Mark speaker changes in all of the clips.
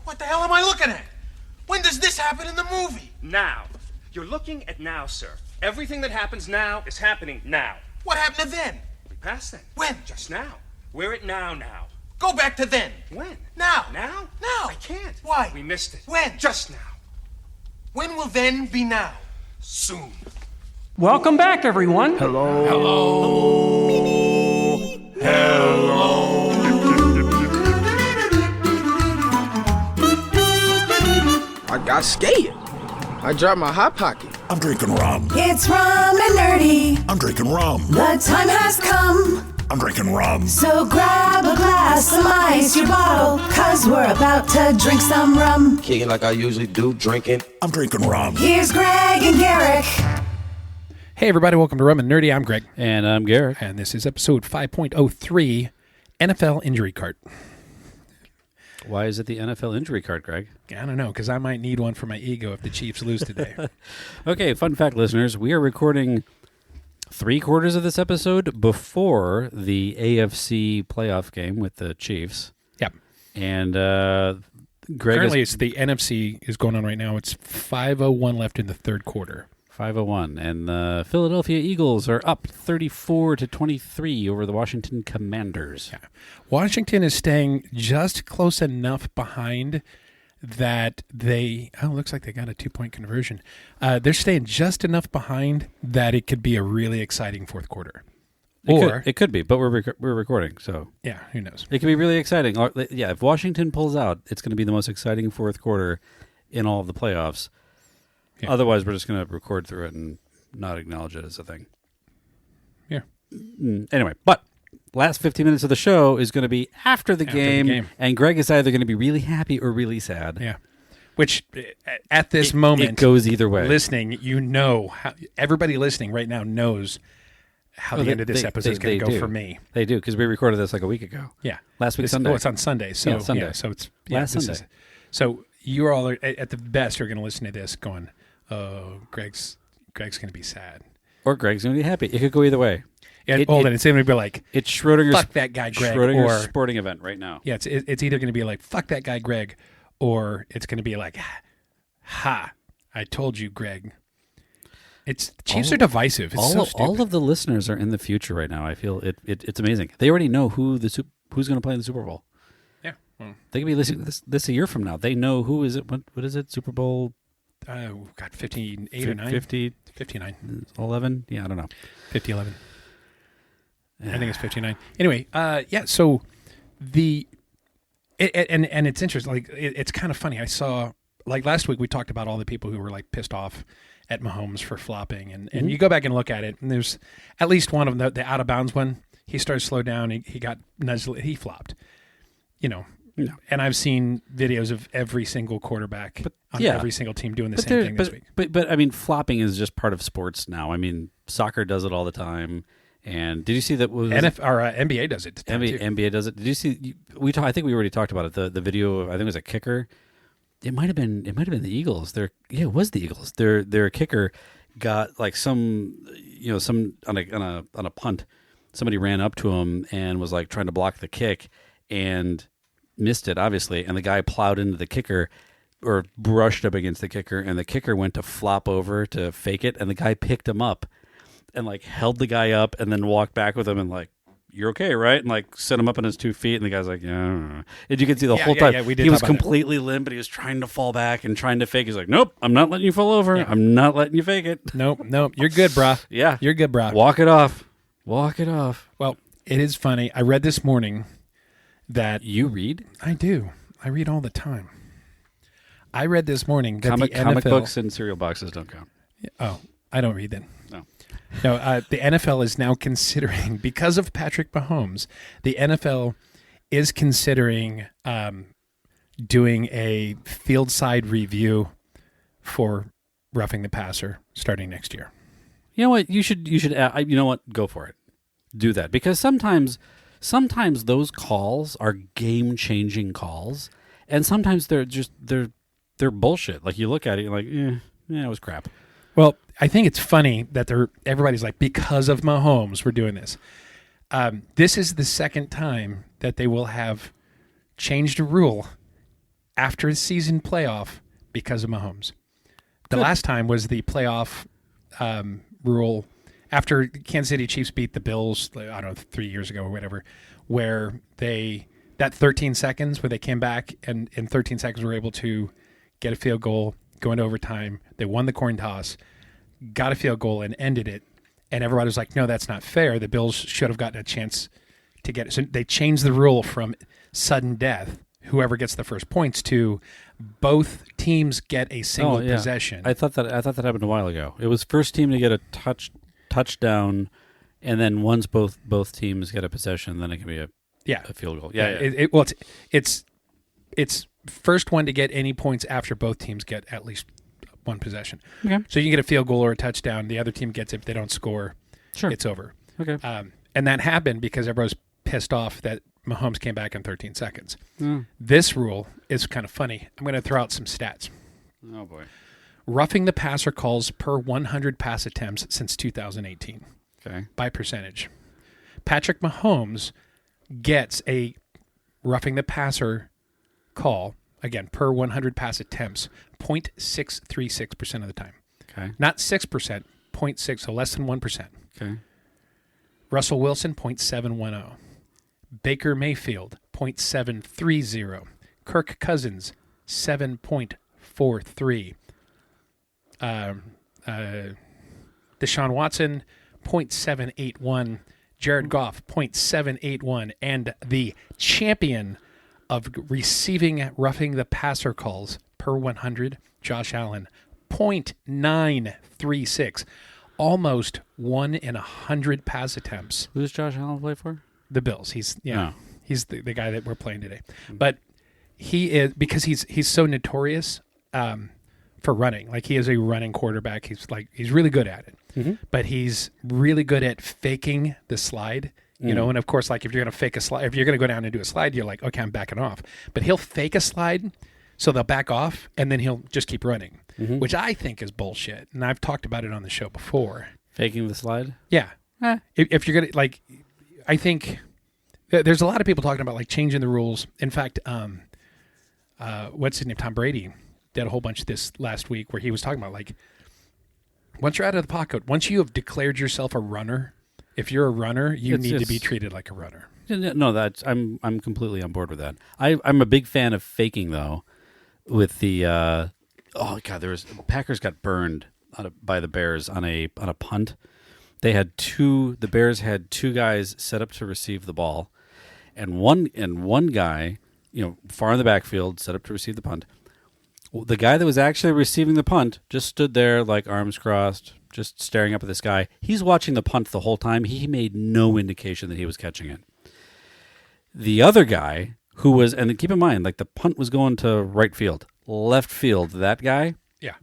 Speaker 1: What the hell am I looking at? When does this happen in the movie?
Speaker 2: Now. You're looking at now, sir. Everything that happens now is happening now.
Speaker 1: What happened to then?
Speaker 2: We passed then.
Speaker 1: When?
Speaker 2: Just now. We're at now.
Speaker 1: Go back to then.
Speaker 2: When?
Speaker 1: Now.
Speaker 2: Now?
Speaker 1: Now.
Speaker 2: I can't.
Speaker 1: Why?
Speaker 2: We missed it.
Speaker 1: When?
Speaker 2: Just now.
Speaker 1: When will then be now?
Speaker 2: Soon.
Speaker 3: Welcome back, everyone.
Speaker 1: Hello.
Speaker 4: I got scared. I dropped my hot pocket.
Speaker 5: I'm drinking rum.
Speaker 6: It's Rum and Nerdy.
Speaker 5: I'm drinking rum.
Speaker 6: The time has come.
Speaker 5: I'm drinking rum.
Speaker 6: So grab a glass, some ice, your bottle, 'cause we're about to drink some rum.
Speaker 4: Kicking like I usually do, drinking.
Speaker 5: I'm drinking rum.
Speaker 6: Here's Greg and Garrick.
Speaker 3: Hey, everybody. Welcome to Rum and Nerdy. I'm Greg.
Speaker 7: And I'm Garrick.
Speaker 3: And this is episode 5.03, NFL Injury Cart.
Speaker 7: Why is it the NFL injury card, Greg?
Speaker 3: I don't know, because I might need one for my ego if the Chiefs lose today.
Speaker 7: Okay, fun fact, listeners. We are recording 3/4 of this episode before the AFC playoff game with the Chiefs.
Speaker 3: Yep.
Speaker 7: And Greg
Speaker 3: Currently, it's the NFC is going on right now. It's 5:01 left in the third quarter.
Speaker 7: 5:01. And the Philadelphia Eagles are up 34-23 over the Washington Commanders.
Speaker 3: Yeah. Washington is staying just close enough behind that looks like they got a 2-point conversion. They're staying just enough behind that it could be a really exciting fourth quarter.
Speaker 7: It could be, but we're recording, so
Speaker 3: yeah, who knows?
Speaker 7: It could be really exciting. Yeah, if Washington pulls out, it's going to be the most exciting fourth quarter in all of the playoffs. Yeah. Otherwise, we're just going to record through it and not acknowledge it as a thing.
Speaker 3: Yeah.
Speaker 7: Anyway, but last 15 minutes of the show is going to be after the game, and Greg is either going to be really happy or really sad.
Speaker 3: Yeah. Which, at this moment,
Speaker 7: it goes either way.
Speaker 3: Listening, everybody listening right now knows how the end of this episode is going to go for me.
Speaker 7: They do, because we recorded this like a week ago.
Speaker 3: Yeah.
Speaker 7: Last week Sunday.
Speaker 3: Oh, it's on Sunday. So,
Speaker 7: yeah, Sunday.
Speaker 3: So it's
Speaker 7: last Sunday.
Speaker 3: So you all are, at the best, are going to listen to this going, oh, Greg's going to be sad.
Speaker 7: Or Greg's going to be happy. It could go either way.
Speaker 3: Yeah, it's going to be like,
Speaker 7: it's Schrodinger's,
Speaker 3: fuck that guy, Greg.
Speaker 7: Schrodinger's sporting event right now.
Speaker 3: Yeah, it's either going to be like, fuck that guy, Greg, or it's going to be like, ha, I told you, Greg. Chiefs are divisive. It's so stupid.
Speaker 7: All of the listeners are in the future right now. I feel it's amazing. They already know who's going to play in the Super Bowl.
Speaker 3: Yeah. Well,
Speaker 7: they could be listening to this a year from now. They know who is it. What is it? Super Bowl?
Speaker 3: 58 or 9? 59.
Speaker 7: 11? Yeah, I don't know.
Speaker 3: 50-11. I think it's 59. Anyway, yeah, so and it's interesting. Like, it's kind of funny. I saw, like, last week we talked about all the people who were, like, pissed off at Mahomes for flopping. And you go back and look at it, and there's at least one of them, the out-of-bounds one. He started to slow down. He got nudged. He flopped. No. And I've seen videos of every single quarterback on every single team doing the same thing this week.
Speaker 7: But I mean, flopping is just part of sports now. I mean, soccer does it all the time. And did you see that?
Speaker 3: NBA does it.
Speaker 7: NBA does it. Did you see? I think we already talked about it. The video. I think it was a kicker. It might have been the Eagles. It was the Eagles. Their kicker got like some on a punt. Somebody ran up to him and was like trying to block the kick and missed it, obviously, and the guy plowed into the kicker or brushed up against the kicker, and the kicker went to flop over to fake it, and the guy picked him up and like held the guy up and then walked back with him and like, you're okay, right? And like set him up on his 2 feet, and the guy's like, yeah. And you can see the whole time he was completely limp, but he was trying to fall back and trying to fake. He's like, nope, I'm not letting you fall over. Yeah. I'm not letting you fake it.
Speaker 3: Nope, you're good, brah.
Speaker 7: Yeah.
Speaker 3: You're good, brah.
Speaker 7: Walk it off.
Speaker 3: Well, it is funny. I read this morning that...
Speaker 7: You read?
Speaker 3: I do. I read all the time. I read this morning that the NFL...
Speaker 7: Comic books and cereal boxes don't count.
Speaker 3: Oh, I don't read them.
Speaker 7: No,
Speaker 3: the NFL is now considering, because of Patrick Mahomes, the NFL is considering doing a field side review for roughing the passer starting next year.
Speaker 7: You know what? You should. You know what? Go for it. Do that, because sometimes those calls are game-changing calls, and sometimes they're bullshit. Like, you look at it, you're like, it was crap.
Speaker 3: Well, I think it's funny that everybody's like, because of Mahomes, we're doing this. This is the second time that they will have changed a rule after season playoff because of Mahomes. The last time was the playoff rule after Kansas City Chiefs beat the Bills, I don't know, 3 years ago or whatever, where that 13 seconds where they came back and in 13 seconds were able to get a field goal, go into overtime. They won the coin toss, got a field goal, and ended it. And everybody was like, no, that's not fair. The Bills should have gotten a chance to get it. So they changed the rule from sudden death, whoever gets the first points, to both teams get a single possession.
Speaker 7: I thought that happened a while ago. It was first team to get a touchdown, and then once both teams get a possession, then it can be a field goal.
Speaker 3: It's first one to get any points after both teams get at least one possession.
Speaker 7: Okay.
Speaker 3: So you can get a field goal or a touchdown. The other team gets it. If they don't score, it's over.
Speaker 7: Okay.
Speaker 3: And that happened because everybody was pissed off that Mahomes came back in 13 seconds. This rule is kind of funny. I'm going to throw out some stats.
Speaker 7: Oh, boy.
Speaker 3: Roughing the passer calls per 100 pass attempts since 2018.
Speaker 7: Okay.
Speaker 3: By percentage. Patrick Mahomes gets a roughing the passer call, again, per 100 pass attempts, 0.636% of the time.
Speaker 7: Okay.
Speaker 3: Not 6%, 0.6, so less than 1%.
Speaker 7: Okay. Russell
Speaker 3: Wilson, 0.710. Baker Mayfield, 0.730. Kirk Cousins, 7.43. Deshaun Watson, 0.781. Jared Goff, 0.781. And the champion of receiving roughing the passer calls per 100, Josh Allen, 0.936. Almost 1 in 100 pass attempts.
Speaker 7: Who does Josh Allen play for?
Speaker 3: The Bills. He's the guy that we're playing today. But he is, because he's so notorious for running. Like, he is a running quarterback. He's really good at it. Mm-hmm. But he's really good at faking the slide. You know, and of course, like, if you're going to fake a slide, if you're going to go down and do a slide, you're like, okay, I'm backing off. But he'll fake a slide, so they'll back off, and then he'll just keep running, which I think is bullshit. And I've talked about it on the show before.
Speaker 7: Faking the slide?
Speaker 3: Yeah. If you're going to, like, I think there's a lot of people talking about, like, changing the rules. In fact, what's his name? Tom Brady did a whole bunch of this last week where he was talking about, like, once you're out of the pocket, once you have declared yourself a runner, if you're a runner, you need to be treated like a runner.
Speaker 7: No, I'm completely on board with that. I'm a big fan of faking, though. With the Packers got burned by the Bears on a punt. The Bears had two guys set up to receive the ball, and one guy, far in the backfield, set up to receive the punt. The guy that was actually receiving the punt just stood there, like, arms crossed, just staring up at this guy. He's watching the punt the whole time. He made no indication that he was catching it. The other guy, who was, and keep in mind, like, the punt was going to right field, left field, that guy.
Speaker 3: Yeah.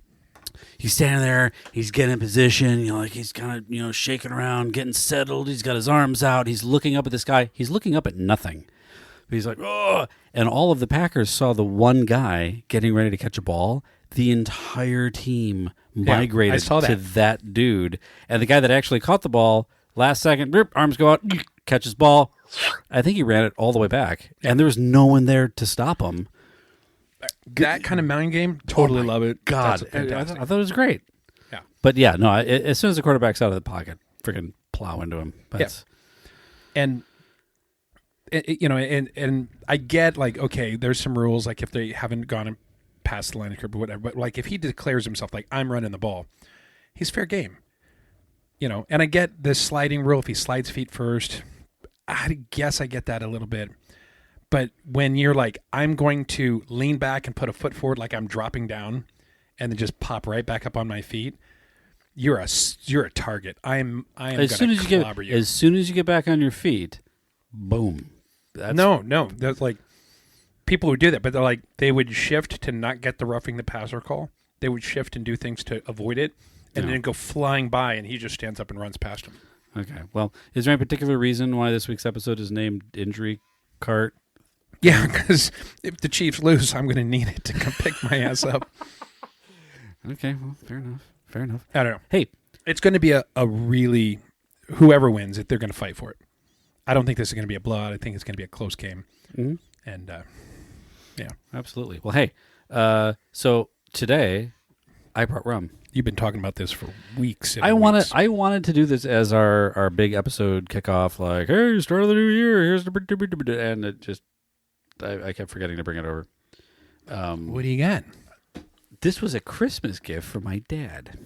Speaker 7: He's standing there. He's getting in position. Like, he's kind of, shaking around, getting settled. He's got his arms out. He's looking up at this guy. He's looking up at nothing. He's like, oh! And all of the Packers saw the one guy getting ready to catch a ball. The entire team migrated to that dude. And the guy that actually caught the ball, last second, arms go out, catches ball. I think he ran it all the way back. And there was no one there to stop him.
Speaker 3: That kind of mind game, totally love it.
Speaker 7: God, I thought it was great.
Speaker 3: Yeah.
Speaker 7: But yeah, no, as soon as the quarterback's out of the pocket, freaking plow into him.
Speaker 3: And I get, like, okay, there's some rules, like, if they haven't gone past the line of curb or whatever, but, like, if he declares himself like, I'm running the ball, he's fair game. And I get the sliding rule. If he slides feet first, I guess I get that a little bit. But when you're like, I'm going to lean back and put a foot forward like I'm dropping down and then just pop right back up on my feet, you're a target. I am going to clobber you.
Speaker 7: As soon as you get back on your feet, boom.
Speaker 3: No. That's like people who do that, but they're like, they would shift to not get the roughing the passer call. They would shift and do things to avoid it, and then go flying by, and he just stands up and runs past him.
Speaker 7: Okay. Well, is there any particular reason why this week's episode is named Injury Cart?
Speaker 3: Yeah, because if the Chiefs lose, I'm going to need it to come pick my ass up.
Speaker 7: Okay. Well, fair enough.
Speaker 3: I don't know.
Speaker 7: Hey,
Speaker 3: it's going to be a really, whoever wins, they're going to fight for it. I don't think this is going to be a blowout. I think it's going to be a close game.
Speaker 7: Mm-hmm.
Speaker 3: And Yeah.
Speaker 7: Absolutely. Well, hey, so today I brought rum.
Speaker 3: You've been talking about this for weeks. And
Speaker 7: I
Speaker 3: weeks.
Speaker 7: wanted to do this as our big episode kickoff. Like, hey, start of the new year. Here's the and it just I kept forgetting to bring it over.
Speaker 3: What do you got?
Speaker 7: This was a Christmas gift for my dad.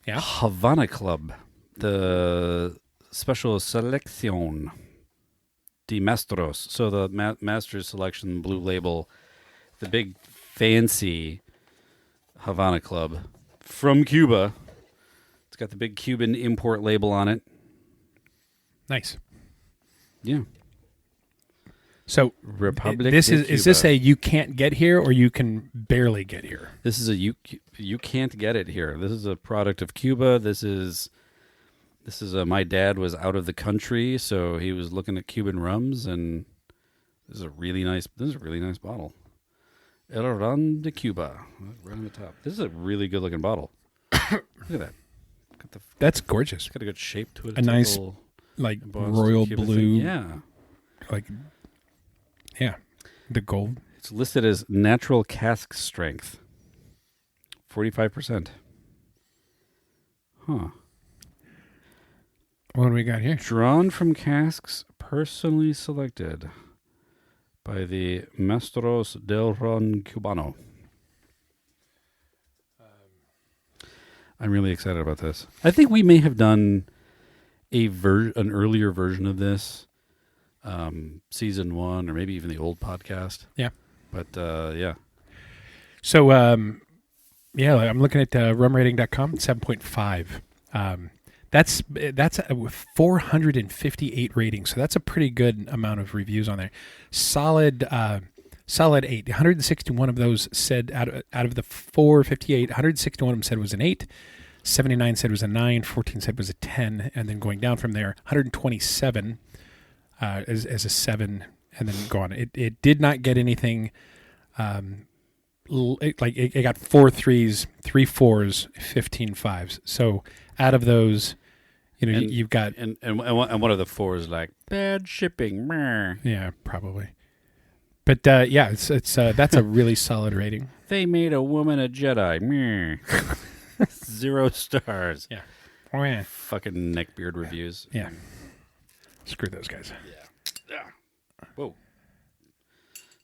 Speaker 3: Yeah.
Speaker 7: Havana Club, the special Seleccion de Maestros. So the Maestros Selection Blue Label, the big fancy Havana Club from Cuba. It's got the big Cuban import label on it.
Speaker 3: Nice.
Speaker 7: Yeah.
Speaker 3: So
Speaker 7: Republic
Speaker 3: this
Speaker 7: de
Speaker 3: is this
Speaker 7: Cuba.
Speaker 3: a you can't get here or you can barely get here?
Speaker 7: This is a you can't get it here. This is a product of Cuba. This is my dad was out of the country, so he was looking at Cuban rums, and this is a really nice bottle. El Ron de Cuba, right on the top. This is a really good looking bottle. Look at that.
Speaker 3: That's gorgeous.
Speaker 7: It's got a good shape to it.
Speaker 3: A
Speaker 7: It's
Speaker 3: nice,
Speaker 7: little
Speaker 3: like
Speaker 7: embossed
Speaker 3: royal
Speaker 7: Cuban
Speaker 3: blue.
Speaker 7: thing. Yeah.
Speaker 3: Like, yeah, the gold.
Speaker 7: It's listed as natural cask strength. 45%. Huh.
Speaker 3: What do we got here?
Speaker 7: Drawn from casks personally selected by the Maestros del Ron Cubano. I'm really excited about this. I think we may have done an earlier version of this, season 1, or maybe even the old podcast.
Speaker 3: Yeah.
Speaker 7: But yeah.
Speaker 3: So, yeah, I'm looking at rumrating.com, 7.5. That's a 458 ratings, so that's a pretty good amount of reviews on there. Solid 8. 161 of those said out of the 458, 161 of them said it was an 8. 79 said it was a 9. 14 said it was a 10, and then going down from there, 127 as a 7, and then go on. It did not get anything. It got 4 3s, 3 4s, 15 5s. So out of those, you've got
Speaker 7: and one of the 4s like bad shipping. Meh.
Speaker 3: Yeah, probably. But yeah, it's that's a really solid rating.
Speaker 7: They made a woman a Jedi. Meh. 0 stars.
Speaker 3: Yeah. Oh yeah.
Speaker 7: Fucking neckbeard reviews.
Speaker 3: Yeah. Screw those guys.
Speaker 7: Yeah. Whoa.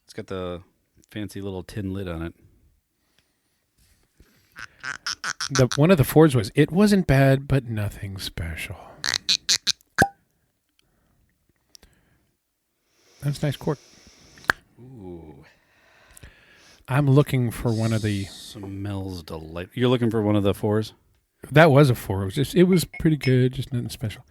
Speaker 7: It's got the fancy little tin lid on it.
Speaker 3: One of the 4s was, it wasn't bad, but nothing special. That's a nice cork.
Speaker 7: Ooh.
Speaker 3: I'm looking for one of the...
Speaker 7: Smells delightful. You're looking for one of the 4s?
Speaker 3: That was a 4. It was pretty good, just nothing special.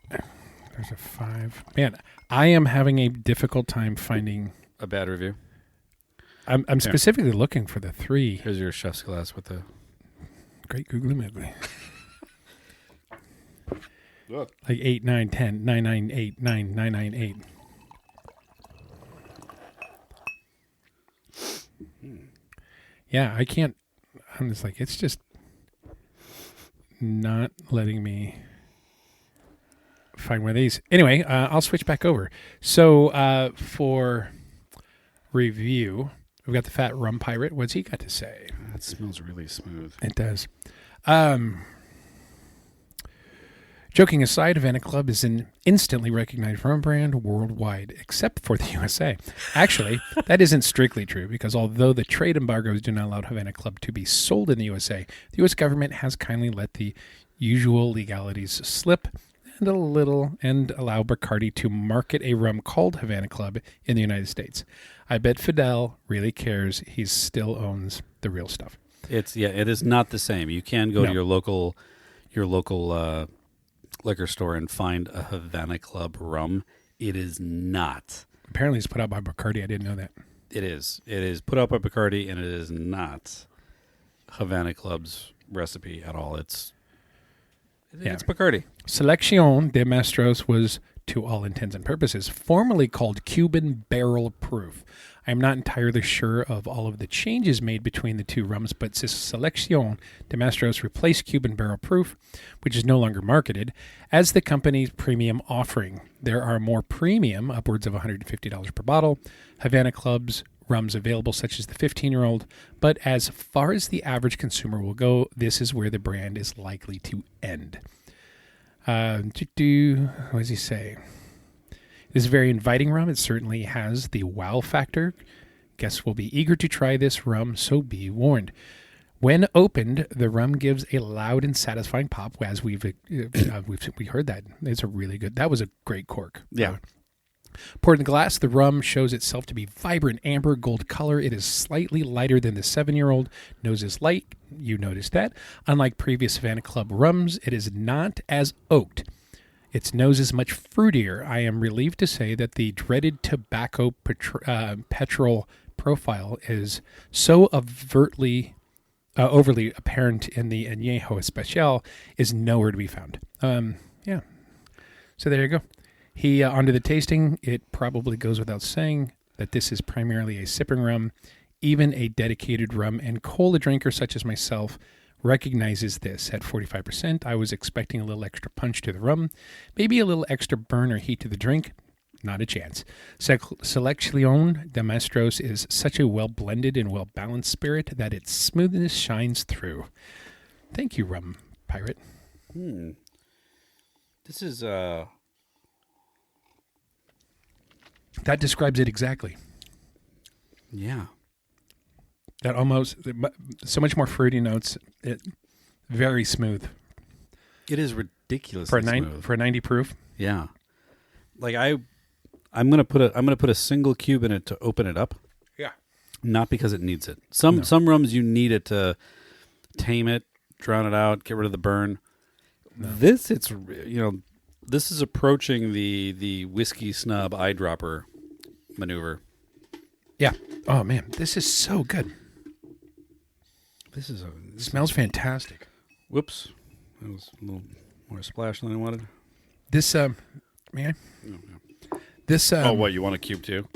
Speaker 3: There's a 5. Man, I am having a difficult time finding...
Speaker 7: A bad review?
Speaker 3: I'm specifically looking for the 3.
Speaker 7: Here's your chef's glass with the...
Speaker 3: Great googly moogly. Like 8, 9, 10, 9, 9, 8, 9, 9, 9, 8. Yeah, I can't. I'm just like, it's just not letting me find one of these. Anyway, I'll switch back over. So for review, we've got the Fat Rum Pirate. What's he got to say?
Speaker 7: That smells really smooth.
Speaker 3: It does. Joking aside, Havana Club is an instantly recognized rum brand worldwide, except for the USA. Actually, that isn't strictly true, because although the trade embargoes do not allow Havana Club to be sold in the USA, the U.S. government has kindly let the usual legalities slip and allow Bacardi to market a rum called Havana Club in the United States. I bet Fidel really cares. He still owns the real stuff.
Speaker 7: It is not the same. You can go to your local liquor store and find a Havana Club rum. It is not.
Speaker 3: Apparently it's put out by Bacardi. I didn't know that.
Speaker 7: It is. It is put out by Bacardi, and it is not Havana Club's recipe at all. It's Bacardi.
Speaker 3: Seleccion de Maestros was to all intents and purposes, formerly called Cuban Barrel Proof. I'm not entirely sure of all of the changes made between the two rums, but Seleccion de Maestros replaced Cuban Barrel Proof, which is no longer marketed, as the company's premium offering. There are more premium, upwards of $150 per bottle, Havana Club's rums available, such as the 15-year-old, but as far as the average consumer will go, this is where the brand is likely to end. What does he say? It is a very inviting rum. It certainly has the wow factor. Guests will be eager to try this rum, so be warned. When opened, the rum gives a loud and satisfying pop. As we heard that. It's a really good. That was a great cork.
Speaker 7: Yeah.
Speaker 3: Poured in the glass, the rum shows itself to be vibrant amber gold color. It is slightly lighter than the 7-year-old. Nose is light. You noticed that. Unlike previous Havana Club rums, it is not as oaked. Its nose is much fruitier. I am relieved to say that the dreaded tobacco petrol profile is so overtly apparent in the Añejo Especial is nowhere to be found. Yeah. So there you go. Onto the tasting. It probably goes without saying that this is primarily a sipping rum. Even a dedicated rum and cola drinker such as myself recognizes this. At 45%, I was expecting a little extra punch to the rum, maybe a little extra burn or heat to the drink. Not a chance. Seleccion de Maestros is such a well-blended and well-balanced spirit that its smoothness shines through. Thank you, Rum Pirate.
Speaker 7: This is
Speaker 3: That describes it exactly.
Speaker 7: Yeah.
Speaker 3: That almost so much more fruity notes. It very smooth
Speaker 7: It is ridiculous
Speaker 3: for a 90 proof.
Speaker 7: Yeah. Like I'm gonna put a single cube in it to open it up.
Speaker 3: Yeah.
Speaker 7: Not because it needs it. Some rums you need it to tame it, drown it out, get rid of the burn. No. This is approaching the whiskey snub eyedropper maneuver.
Speaker 3: Yeah. Oh man, this is so good.
Speaker 7: This
Speaker 3: smells fantastic.
Speaker 7: Whoops. That was a little more splash than I wanted.
Speaker 3: This may I?
Speaker 7: No.
Speaker 3: This
Speaker 7: what, you want a cube too?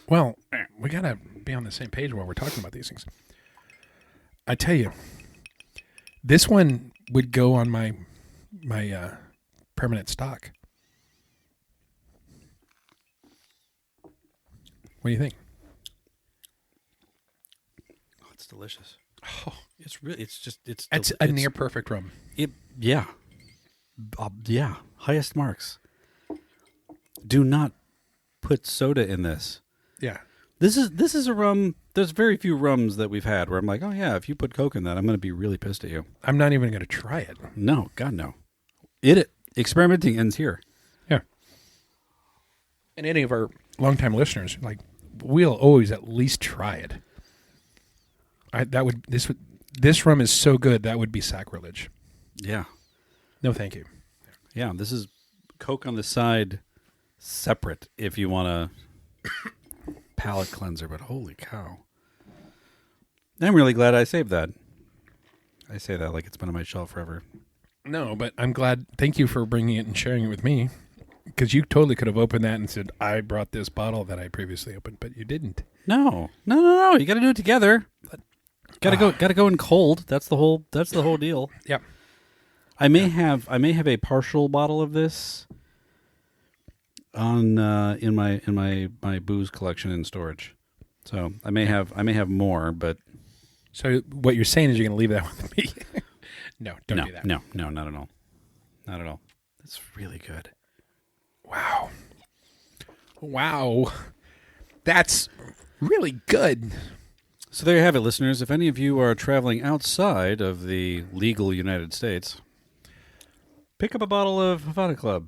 Speaker 3: Well, we gotta be on the same page while we're talking about these things. I tell you, this one would go on my permanent stock. What do you think?
Speaker 7: Oh, it's delicious.
Speaker 3: Oh,
Speaker 7: it's
Speaker 3: a near perfect rum.
Speaker 7: Yeah. Highest marks. Do not put soda in this.
Speaker 3: Yeah.
Speaker 7: This is a rum. There's very few rums that we've had where I'm like, oh yeah, if you put Coke in that, I'm going to be really pissed at you.
Speaker 3: I'm not even going to try it.
Speaker 7: No, God no. Experimenting ends here. Yeah.
Speaker 3: And any of our longtime listeners, like, we'll always at least try it. This rum is so good that would be sacrilege.
Speaker 7: Yeah.
Speaker 3: No, thank you.
Speaker 7: Yeah, this is Coke on the side, separate if you want a palate cleanser. But holy cow! I'm really glad I saved that. I say that like it's been on my shelf forever.
Speaker 3: No, but I'm glad. Thank you for bringing it and sharing it with me, because you totally could have opened that and said, "I brought this bottle that I previously opened," but you didn't.
Speaker 7: No. You got to do it together. Got to go in cold. That's the whole deal.
Speaker 3: Yep.
Speaker 7: I may have a partial bottle of this on in my booze collection in storage. So I may have more, but
Speaker 3: so what you're saying is you're going to leave that with me? No, don't do that.
Speaker 7: No, not at all. Not at all. It's really good.
Speaker 3: Wow. That's really good.
Speaker 7: So there you have it, listeners. If any of you are traveling outside of the legal United States, pick up a bottle of Havana Club.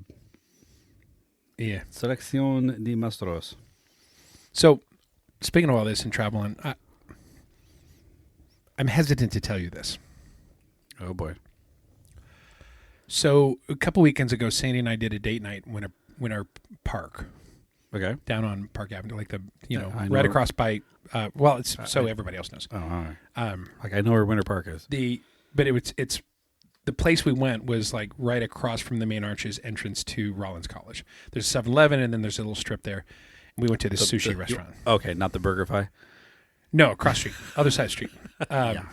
Speaker 3: Yeah.
Speaker 7: Seleccion de Maestros.
Speaker 3: So, speaking of all this and traveling, I'm hesitant to tell you this.
Speaker 7: Oh, boy.
Speaker 3: So, a couple weekends ago, Sandy and I did a date night in Winter Park.
Speaker 7: Okay.
Speaker 3: Down on Park Avenue, like
Speaker 7: I
Speaker 3: right
Speaker 7: know.
Speaker 3: Across by, it's so everybody else knows.
Speaker 7: Oh, all right. Like I know where Winter Park is.
Speaker 3: But it's the place we went was like right across from the main arches entrance to Rollins College. There's a 7-Eleven, and then there's a little strip there. And we went to the sushi restaurant.
Speaker 7: Okay, not the BurgerFi.
Speaker 3: No, cross street, other side of the street.
Speaker 7: Yeah,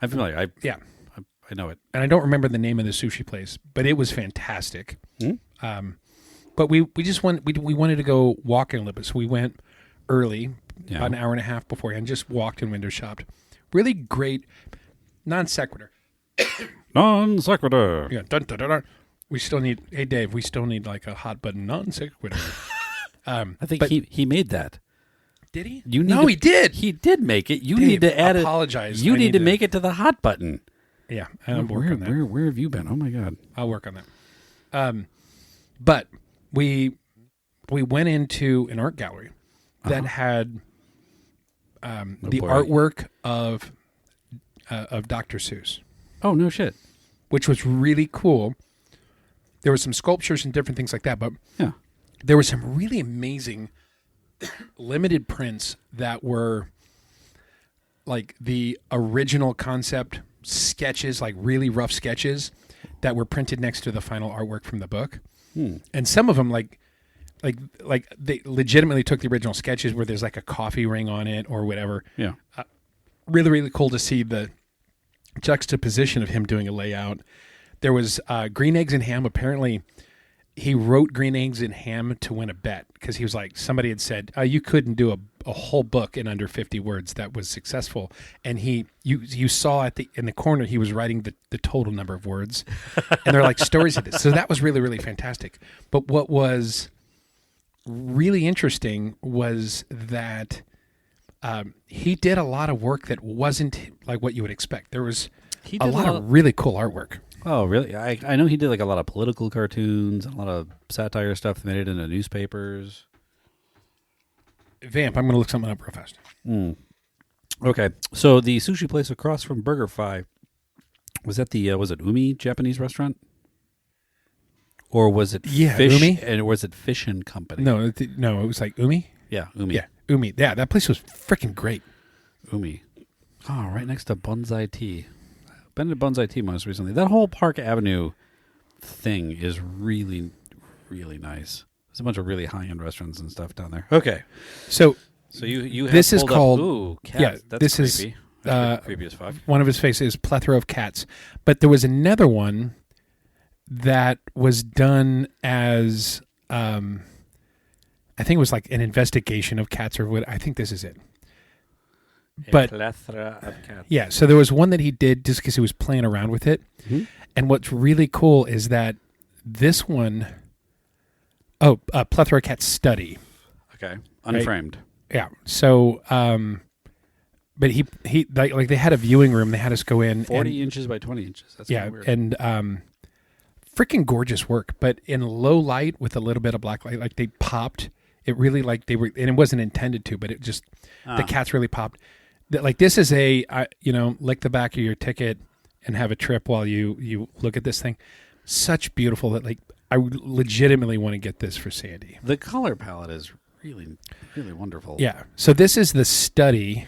Speaker 7: I'm familiar. I know it.
Speaker 3: And I don't remember the name of the sushi place, but it was fantastic. But we just we wanted to go walking a little bit, so we went early, about an hour and a half beforehand, just walked and window shopped. Really great non sequitur.
Speaker 7: Non sequitur.
Speaker 3: Yeah, dun, dun, dun, dun. We still need. Hey Dave, we still need like a hot button non sequitur.
Speaker 7: I think he made that.
Speaker 3: Did he?
Speaker 7: He did. He did make it. You
Speaker 3: Dave,
Speaker 7: need to add it.
Speaker 3: Apologize.
Speaker 7: You need to make it to the hot button.
Speaker 3: Yeah, I'll work on that.
Speaker 7: Where have you been? Oh my God,
Speaker 3: I'll work on that. But we went into an art gallery that had the artwork of Dr. Seuss.
Speaker 7: Oh no shit!
Speaker 3: Which was really cool. There were some sculptures and different things like that, but there were some really amazing limited prints that were like the original concept sketches, like really rough sketches that were printed next to the final artwork from the book. And some of them like they legitimately took the original sketches where there's like a coffee ring on it or whatever.
Speaker 7: Yeah.
Speaker 3: Really, really cool to see the juxtaposition of him doing a layout. There was Green Eggs and Ham. Apparently, he wrote Green Eggs and Ham to win a bet because he was like, somebody had said, you couldn't do a whole book in under 50 words that was successful. And you saw in the corner, he was writing the total number of words. And they're like stories of this. So that was really, really fantastic. But what was really interesting was that he did a lot of work that wasn't like what you would expect. There was a lot of really cool artwork.
Speaker 7: Oh, really? I know he did like a lot of political cartoons and a lot of satire stuff. They made it into newspapers.
Speaker 3: Vamp, I'm going to look something up real fast.
Speaker 7: Okay, so the sushi place across from BurgerFi, was that was it Umi Japanese restaurant? Or was it Fish?
Speaker 3: Umi?
Speaker 7: And was it Fish and Company?
Speaker 3: No, it was like Umi.
Speaker 7: Yeah, Umi.
Speaker 3: Yeah, Umi. Yeah, that place was freaking great.
Speaker 7: Umi. Oh, right next to Bonsai Tea. Been to Bonsai Tea most recently. That whole Park Avenue thing is really, really nice. There's a bunch of really high-end restaurants and stuff down there. Okay.
Speaker 3: So
Speaker 7: you have
Speaker 3: this is called
Speaker 7: ooh, cats.
Speaker 3: Yeah,
Speaker 7: That's
Speaker 3: this
Speaker 7: creepy.
Speaker 3: is
Speaker 7: That's creepy as fuck.
Speaker 3: One of his faces is Plethora of Cats. But there was another one that was done as I think it was like an investigation of cats or what. I think this is it. But
Speaker 7: Plethora of cats.
Speaker 3: Yeah, so there was one that he did just because he was playing around with it. Mm-hmm. And what's really cool is that this one, Plethora Cat Study.
Speaker 7: Okay, unframed.
Speaker 3: Right? Yeah, so, but he like they had a viewing room. They had us go in.
Speaker 7: 40 inches by 20 inches. That's weird.
Speaker 3: And freaking gorgeous work, but in low light with a little bit of black light, like they popped. It really like they were, and it wasn't intended to, but it just, the cats really popped. Like this is lick the back of your ticket and have a trip while you look at this thing. Such beautiful that like I legitimately want to get this for Sandy.
Speaker 7: The color palette is really, really wonderful.
Speaker 3: Yeah. So this is the study.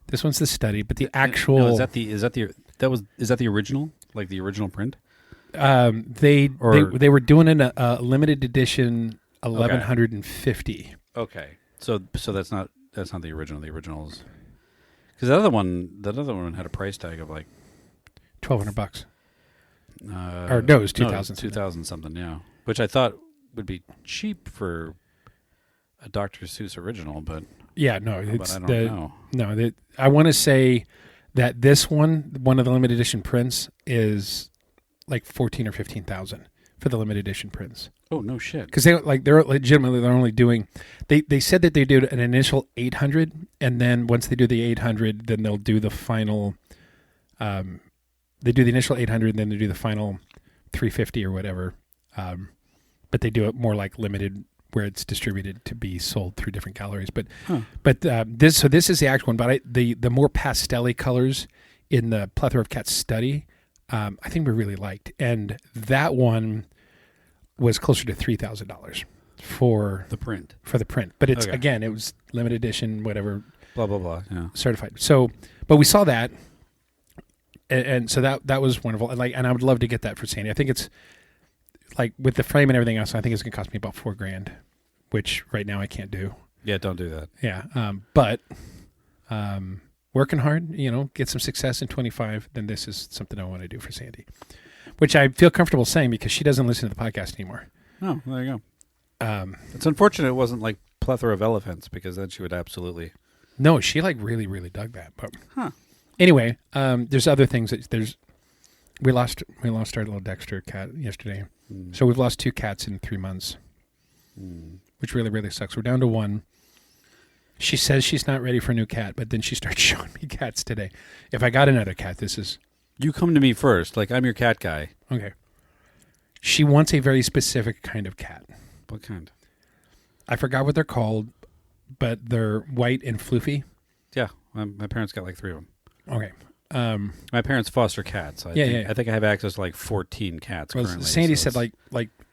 Speaker 3: This one's the study, but the actual
Speaker 7: is that the original? Like the original print?
Speaker 3: They were doing a limited edition 1150.
Speaker 7: Okay. So that's not the original. The originals. Because that other one had a price tag of like
Speaker 3: $1,200. Or no, it was 2,000.
Speaker 7: 2,000 something, yeah. Which I thought would be cheap for a Dr. Seuss original, but
Speaker 3: yeah, no, it's
Speaker 7: I don't know.
Speaker 3: No, I want to say that this one of the limited edition prints, is like 14 or 15,000 for the limited edition prints.
Speaker 7: Oh no shit!
Speaker 3: Because they're only doing. They said that they do an initial 800, and then once they do the 800, then they'll do the final. They do the initial 800, and then they do the final 350 or whatever. But they do it more like limited, where it's distributed to be sold through different galleries. But this is the actual one. But the more pastel-y colors in the Plethora of Cats Study, I think we really liked, and that one was closer to $3,000 for
Speaker 7: the print.
Speaker 3: But it's again, it was limited edition, whatever,
Speaker 7: blah blah blah, yeah,
Speaker 3: certified. So, but we saw that. and so that was wonderful. And I would love to get that for Sandy. I think it's like with the frame and everything else. I think it's going to cost me about $4,000, which right now I can't do.
Speaker 7: Yeah, don't do that.
Speaker 3: Yeah, but working hard, get some success in 25. Then this is something I want to do for Sandy, which I feel comfortable saying because she doesn't listen to the podcast anymore.
Speaker 7: Oh, there you go. It's unfortunate it wasn't like Plethora of Elephants, because then she would absolutely.
Speaker 3: No, she like really, really dug that. But anyway, there's other things we lost our little Dexter cat yesterday. So we've lost 2 cats in 3 months, which really, really sucks. We're down to 1. She says she's not ready for a new cat, but then she starts showing me cats today. If I got another cat, this is...
Speaker 7: You come to me first. Like, I'm your cat guy.
Speaker 3: Okay. She wants a very specific kind of cat.
Speaker 7: What kind?
Speaker 3: I forgot what they're called, but they're white and floofy.
Speaker 7: Yeah. My parents got like 3 of them.
Speaker 3: Okay.
Speaker 7: My parents foster cats. I think I have access to like 14 cats currently.
Speaker 3: Sandy said like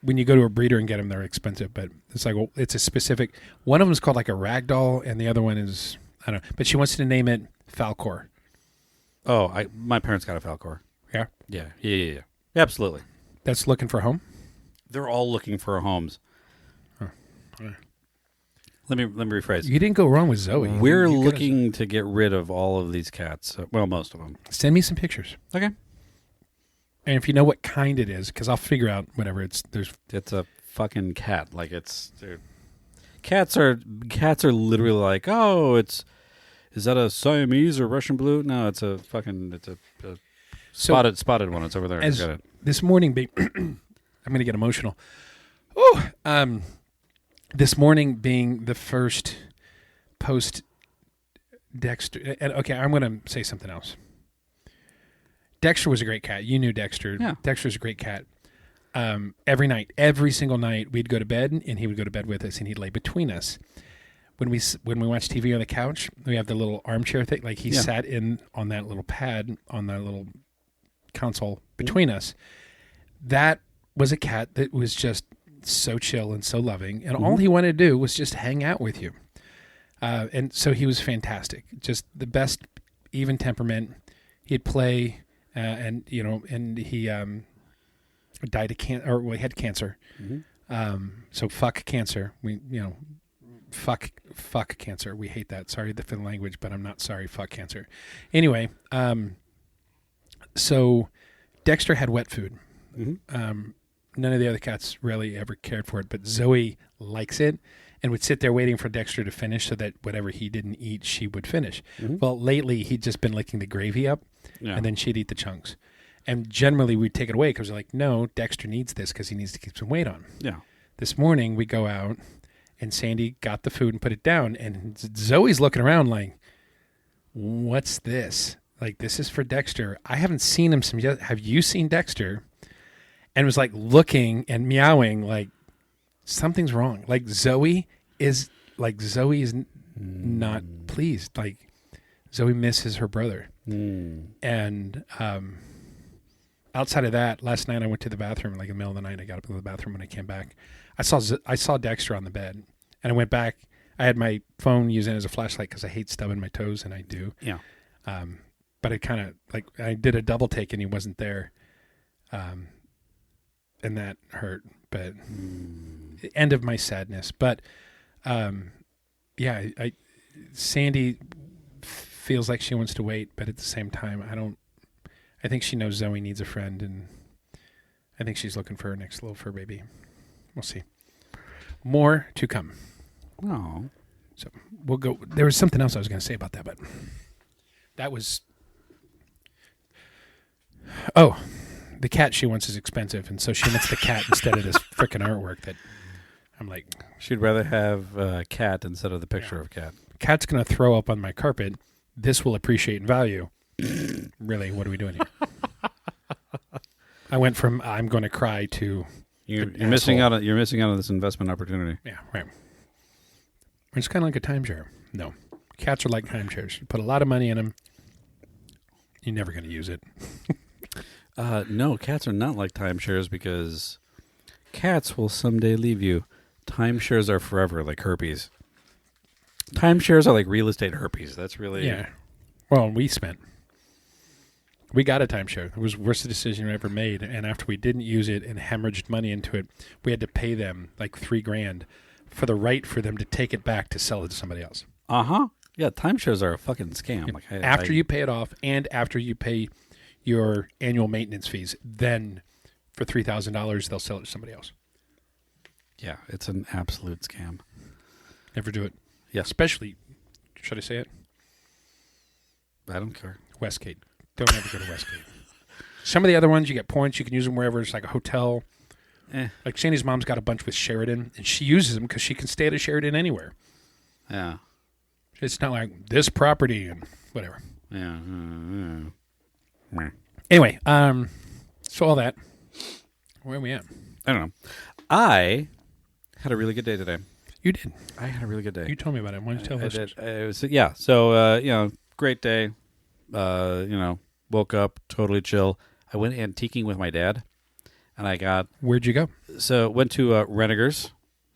Speaker 3: when you go to a breeder and get them, they're expensive, but it's like, well, it's a specific. One of them is called like a ragdoll, and the other one is I don't know. But she wants to name it Falcor.
Speaker 7: Oh, my parents got a Falcor.
Speaker 3: Yeah.
Speaker 7: Yeah. Absolutely.
Speaker 3: That's looking for a home.
Speaker 7: They're all looking for homes.
Speaker 3: Huh. Right.
Speaker 7: Let me rephrase.
Speaker 3: You didn't go wrong with Zoe.
Speaker 7: We're looking to get rid of all of these cats. Well, most of them.
Speaker 3: Send me some pictures.
Speaker 7: Okay.
Speaker 3: And if you know what kind it is, because I'll figure out whatever it's.
Speaker 7: It's a fucking cat. Like cats are literally like, oh, is that a Siamese or Russian blue? No, it's a spotted one. It's over there.
Speaker 3: As this morning, I'm going to get emotional. Oh, this morning being the first post Dexter. And okay, I'm going to say something else. Dexter was a great cat. You knew Dexter.
Speaker 7: Yeah.
Speaker 3: Dexter's a great cat. Every single night, we'd go to bed, and he would go to bed with us, and he'd lay between us. When we watch TV on the couch, we have the little armchair thing. Like he sat in on that little pad on that little console between us. That was a cat that was just so chill and so loving, and all he wanted to do was just hang out with you. And so he was fantastic, just the best, even temperament. He'd play, and he died of cancer, or he had cancer. So fuck cancer. Fuck cancer. We hate that. Sorry for the language, but I'm not sorry. Fuck cancer. Anyway, so Dexter had wet food. None of the other cats really ever cared for it, but Zoe likes it and would sit there waiting for Dexter to finish so that whatever he didn't eat, she would finish. Well, lately he'd just been licking the gravy up, and then she'd eat the chunks. And generally we'd take it away because we're like, no, Dexter needs this because he needs to keep some weight on. Yeah. This morning we go out and Sandy got the food and put it down, and Zoe's looking around like, what's this? Like, this is for Dexter. I haven't seen him some yet. Have you seen Dexter? And was like looking and meowing like something's wrong. Like Zoe is not pleased. Like Zoe misses her brother. And outside of that, last night I went to the bathroom like in the middle of the night. I got up to the bathroom when I came back. I saw Dexter on the bed, and I went back. I had my phone using it as a flashlight because I hate stubbing my toes, and I do. Yeah. But it kind of like I did a double take and he wasn't there. And that hurt, but end of my sadness. But Sandy feels like she wants to wait, but at the same time, I think she knows Zoe needs a friend, and I think she's looking for her next little fur baby. We'll see. More to come.
Speaker 7: Oh.
Speaker 3: So we'll go. There was something else I was going to say about that, but that was. Oh. The cat she wants is expensive, and so she wants the cat instead of this frickin' artwork that I'm like...
Speaker 7: She'd rather have a cat instead of the picture of a cat.
Speaker 3: Cat's going to throw up on my carpet. This will appreciate in value. Really, what are we doing here? I went from I'm going to cry to...
Speaker 7: You're missing out on this investment opportunity.
Speaker 3: Yeah, right. It's kind of like a timeshare. No. Cats are like timeshares. You put a lot of money in them, you're never going to use it.
Speaker 7: No, cats are not like timeshares because cats will someday leave you. Timeshares are forever, like herpes. Timeshares are like real estate herpes. That's really...
Speaker 3: Yeah. Well, we spent We got a timeshare. It was the worst decision we ever made. And after we didn't use it and hemorrhaged money into it, we had to pay them like $3,000 for the right for them to take it back to sell it to somebody else.
Speaker 7: Yeah, timeshares are a fucking scam. Like
Speaker 3: After you pay it off and after you pay your annual maintenance fees, then for $3,000 they'll sell it to somebody else.
Speaker 7: Yeah, it's an absolute scam.
Speaker 3: Never do it.
Speaker 7: Yeah.
Speaker 3: Especially, should I say it?
Speaker 7: I don't care.
Speaker 3: Westgate. Don't ever go to Westgate. Some of the other ones, you get points. You can use them wherever. It's like a hotel. Like Sandy's mom's got a bunch with Sheridan, and she uses them because she can stay at a Sheridan anywhere.
Speaker 7: Yeah.
Speaker 3: It's not like this property and whatever.
Speaker 7: Yeah.
Speaker 3: Anyway, so all that. Where are we at?
Speaker 7: I don't know. I had a really good day today.
Speaker 3: You did.
Speaker 7: I had a really good day.
Speaker 3: You told me about it. Why don't you tell us?
Speaker 7: It was, yeah. So, great day. Woke up, totally chill. I went antiquing with my dad, and I got...
Speaker 3: Where'd you go?
Speaker 7: So, went to Renegers,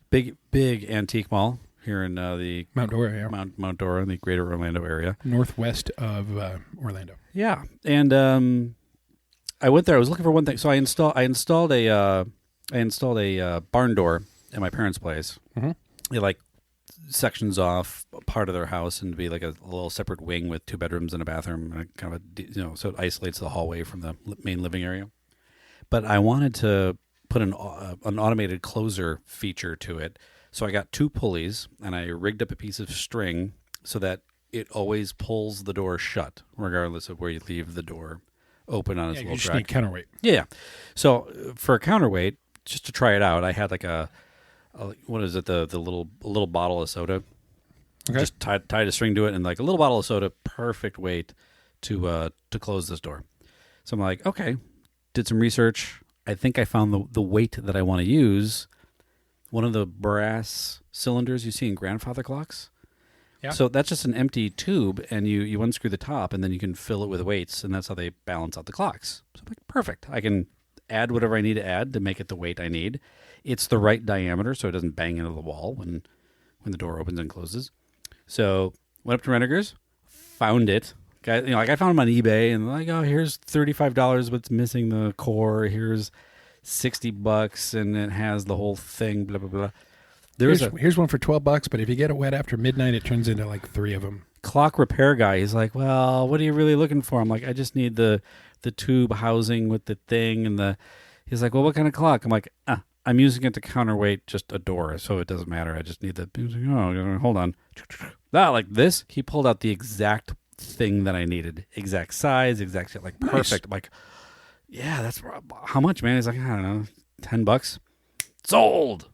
Speaker 7: big antique mall here in the...
Speaker 3: Mount Dora, yeah.
Speaker 7: Mount Dora in the greater Orlando area.
Speaker 3: Northwest of Orlando.
Speaker 7: Yeah. And I went there. I was looking for one thing. So, I installed a barn door at my parents' place.
Speaker 3: Mm-hmm.
Speaker 7: It, sections off part of their house and be like a little separate wing with 2 bedrooms and a bathroom, and kind of so it isolates the hallway from the main living area. But I wanted to put an automated closer feature to it, so I got 2 pulleys and I rigged up a piece of string so that it always pulls the door shut, regardless of where you leave the door open on its little
Speaker 3: you just
Speaker 7: track.
Speaker 3: need counterweight.
Speaker 7: Yeah. So for a counterweight, just to try it out, I had like what is it? The little bottle of soda.
Speaker 3: Okay.
Speaker 7: Just tied a string to it, and like a little bottle of soda, perfect weight to close this door. So I'm like, okay, did some research. I think I found the weight that I want to use. One of the brass cylinders you see in grandfather clocks.
Speaker 3: Yeah.
Speaker 7: So that's just an empty tube, and you unscrew the top, and then you can fill it with weights, and that's how they balance out the clocks. So I'm like, perfect. I can add whatever I need to add to make it the weight I need. It's the right diameter, so it doesn't bang into the wall when the door opens and closes. So went up to Renegers, found it. I found them on eBay, and like, oh, here's $35, but it's missing the core. Here's $60, and it has the whole thing. Blah blah blah.
Speaker 3: Here's one for $12, but if you get it wet after midnight, it turns into like 3 of them.
Speaker 7: Clock repair guy. He's like, well, what are you really looking for? I'm like, I just need the tube housing with the thing, and He's like, well, what kind of clock? I'm like, I'm using it to counterweight just a door, so it doesn't matter. I just need the... He was like, oh, hold on. Like this, he pulled out the exact thing that I needed. Exact size, exact shit, like perfect. Nice. I'm like, yeah, that's... How much, man? He's like, I don't know, $10. Sold!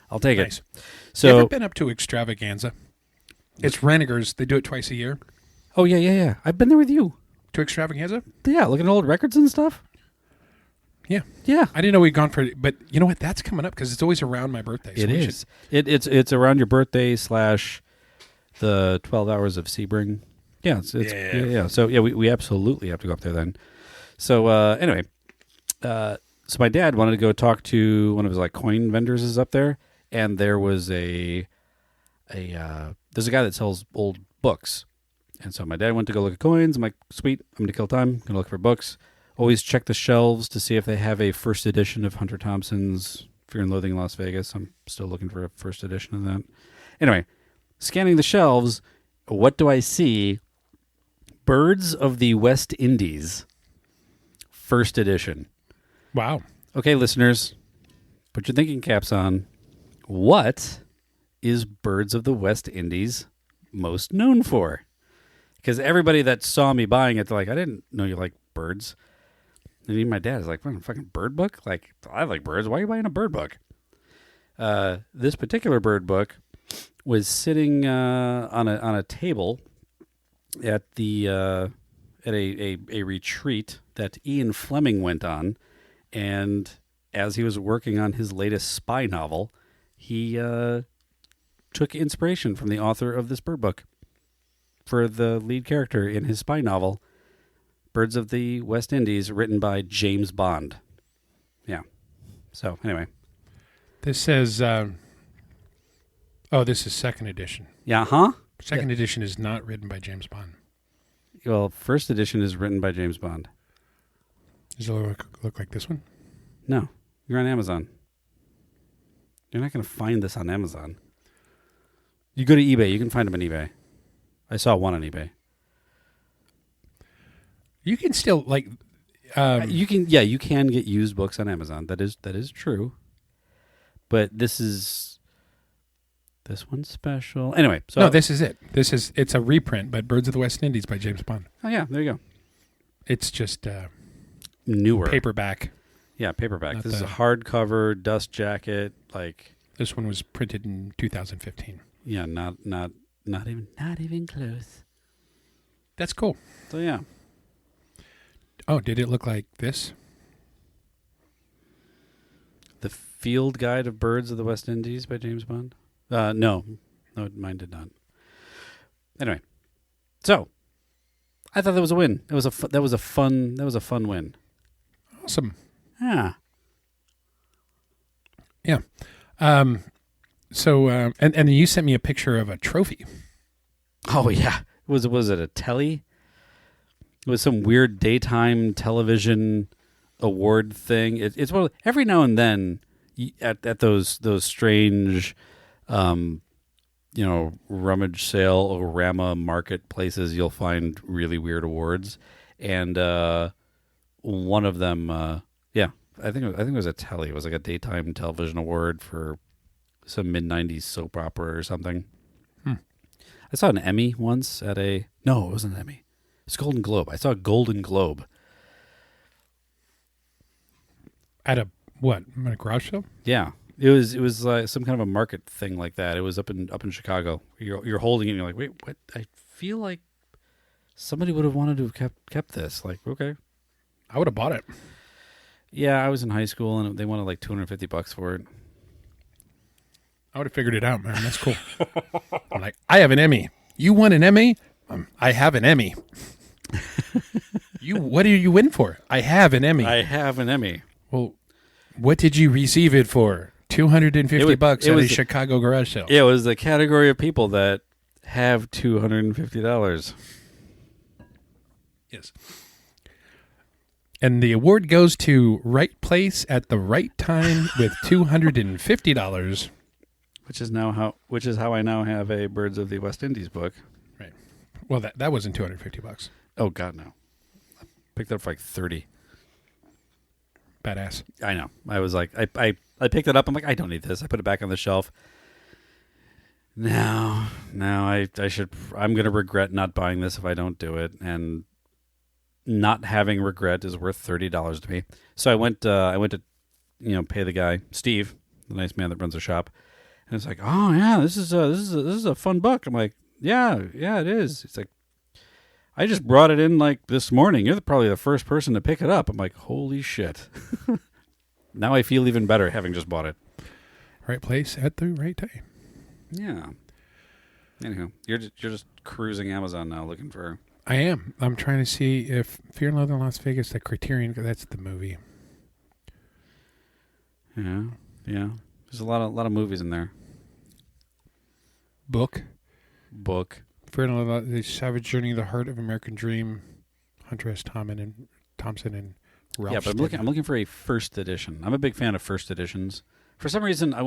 Speaker 7: I'll take it. So,
Speaker 3: you ever been up to Extravaganza? It's Renegers. They do it twice a year.
Speaker 7: Oh, yeah. I've been there with you.
Speaker 3: To Extravaganza?
Speaker 7: Yeah, looking at old records and stuff.
Speaker 3: Yeah. I didn't know we'd gone for it, but you know what? That's coming up because it's always around my birthday. So
Speaker 7: it is. It's around your birthday / the 12 hours of Sebring. Yeah. Yeah. So yeah, we absolutely have to go up there then. So anyway, so my dad wanted to go talk to one of his coin vendors is up there, and there was there's a guy that sells old books, and so my dad went to go look at coins. I'm like, sweet, I'm gonna kill time, gonna look for books. Always check the shelves to see if they have a first edition of Hunter Thompson's Fear and Loathing in Las Vegas. I'm still looking for a first edition of that. Anyway, scanning the shelves, what do I see? Birds of the West Indies, first edition.
Speaker 3: Wow.
Speaker 7: Okay, listeners, put your thinking caps on. What is Birds of the West Indies most known for? Because everybody that saw me buying it, they're like, I didn't know you like birds. And even my dad is like, what, a fucking bird book? Like, I like birds. Why are you buying a bird book? This particular bird book was sitting on a table at a retreat that Ian Fleming went on, and as he was working on his latest spy novel, he took inspiration from the author of this bird book for the lead character in his spy novel, Birds of the West Indies, written by James Bond. Yeah. So, anyway.
Speaker 3: This says, this is second edition.
Speaker 7: Yeah, huh?
Speaker 3: Second edition is not written by James Bond.
Speaker 7: Well, first edition is written by James Bond.
Speaker 3: Does it look like this one?
Speaker 7: No, you're on Amazon. You're not going to find this on Amazon. You go to eBay. You can find them on eBay. I saw one on eBay.
Speaker 3: You can still like.
Speaker 7: You can get used books on Amazon. That is true. But this one's special. Anyway, so
Speaker 3: No, this is it. It's a reprint, but Birds of the West Indies by James Bond.
Speaker 7: Oh yeah, there you go.
Speaker 3: It's just
Speaker 7: Newer
Speaker 3: paperback.
Speaker 7: Yeah, paperback.
Speaker 3: Not
Speaker 7: This is a
Speaker 3: the-
Speaker 7: hardcover dust jacket. Like,
Speaker 3: This one was printed in 2015.
Speaker 7: yeah, not even close.
Speaker 3: That's cool.
Speaker 7: So yeah,
Speaker 3: Oh, did it look like this?
Speaker 7: The Field Guide of Birds of the West Indies by James Bond. No, mine did not. Anyway, so I thought that was a win. That was a fun win.
Speaker 3: Awesome.
Speaker 7: Yeah.
Speaker 3: Yeah. So and then you sent me a picture of a trophy.
Speaker 7: Oh yeah. Was it a telly? It was some weird daytime television award thing. It's one of, every now and then at those strange, rummage sale orama marketplaces, you'll find really weird awards, and one of them, I think it was a telly. It was like a daytime television award for some mid-90s soap opera or something. I saw an Emmy once no, it wasn't an Emmy. It's Golden Globe. I saw a Golden Globe.
Speaker 3: At a what? At a garage sale?
Speaker 7: Yeah. It was like some kind of a market thing like that. It was up in Chicago. You're holding it and you're like, wait, what? I feel like somebody would have wanted to have kept this. Like, okay.
Speaker 3: I would have bought it.
Speaker 7: Yeah, I was in high school and they wanted like $250 for it.
Speaker 3: I would have figured it out, man. That's cool. I'm like, I have an Emmy. You won an Emmy? I have an Emmy. What do you win for? I have an Emmy.
Speaker 7: I have an Emmy.
Speaker 3: Well, what did you receive it for? $250 at a Chicago garage sale.
Speaker 7: Yeah, it was the category of people that have $250.
Speaker 3: Yes. And the award goes to right place at the right time with $250.
Speaker 7: Which is how I now have a Birds of the West Indies book.
Speaker 3: Right. Well, that wasn't $250.
Speaker 7: Oh God, no! I picked it up for like $30.
Speaker 3: Badass.
Speaker 7: I know. I was like, I picked it up. I'm like, I don't need this. I put it back on the shelf. Now I should. I'm gonna regret not buying this if I don't do it, and not having regret is worth $30 to me. So I went to pay the guy, Steve, the nice man that runs the shop. And it's like, oh yeah, this is a fun book. I'm like, yeah, it is. It's like, I just brought it in like this morning. You're probably the first person to pick it up. I'm like, holy shit. Now I feel even better having just bought it.
Speaker 3: Right place at the right time.
Speaker 7: Yeah. Anyhow, you're just cruising Amazon now looking for.
Speaker 3: I am. I'm trying to see if Fear and Loathing in Las Vegas, the Criterion, that's the movie.
Speaker 7: Yeah. There's a lot of movies in there.
Speaker 3: Book. Fear and Loathing, The Savage Journey, The Heart of American Dream, Hunter S. Thompson and Ralph.
Speaker 7: Yeah, but I'm looking for a first edition. I'm a big fan of first editions. For some reason, a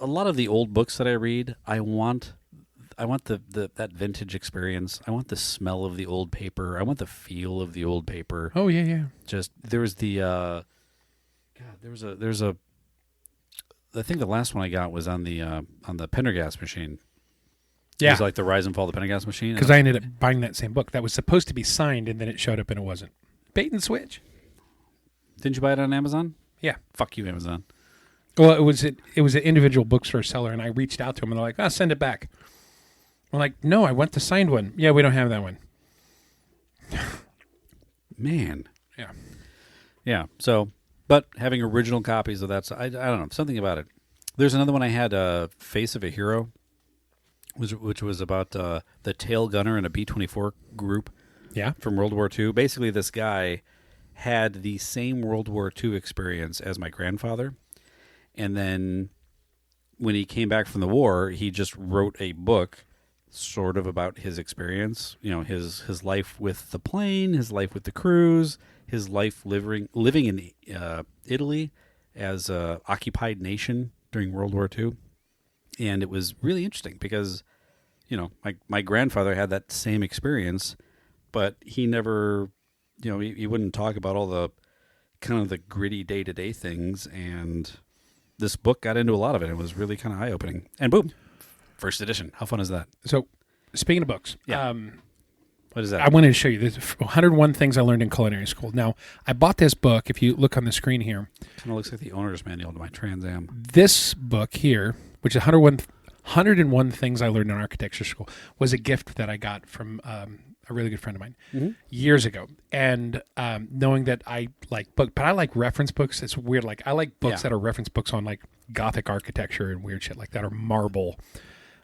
Speaker 7: lot of the old books that I read, I want that vintage experience. I want the smell of the old paper. I want the feel of the old paper.
Speaker 3: Oh yeah.
Speaker 7: Just there was the there's a I think the last one I got was on the Pendergast machine.
Speaker 3: Yeah.
Speaker 7: It was like the Rise and Fall of the Pendergast machine.
Speaker 3: Because I ended up buying that same book that was supposed to be signed, and then it showed up and it wasn't. Bait and switch.
Speaker 7: Didn't you buy it on Amazon?
Speaker 3: Yeah.
Speaker 7: Fuck you, Amazon.
Speaker 3: Well, it was an individual bookstore seller, and I reached out to him, and they're like, send it back. I'm like, no, I want the signed one. Yeah, we don't have that one.
Speaker 7: Man.
Speaker 3: Yeah.
Speaker 7: Yeah. So, but having original copies of that, I don't know, something about it. There's another one I had, Face of a Hero, which was about the tail gunner in a B-24 group.
Speaker 3: Yeah.
Speaker 7: From World War II. Basically, this guy had the same World War II experience as my grandfather. And then when he came back from the war, he just wrote a book sort of about his experience. You know, his life with the plane, his life with the cruise, his life living in Italy as a occupied nation during World War II. And it was really interesting because, you know, my grandfather had that same experience, but he never, you know, he wouldn't talk about all the kind of the gritty day-to-day things. And this book got into a lot of it. It was really kind of eye-opening. And boom, first edition. How fun is that?
Speaker 3: So, speaking of books,
Speaker 7: Yeah. What is that?
Speaker 3: I wanted to show you this 101 Things I Learned in Culinary School. Now, I bought this book. If you look on the screen here,
Speaker 7: Kind of looks like the owner's manual to my Trans Am.
Speaker 3: this book here, which is 101 Things I Learned in Architecture School, was a gift that I got from a really good friend of mine years ago. And knowing that I like book, but I like reference books. It's weird. Like I like books that are reference books on like Gothic architecture and weird shit like that, or marble.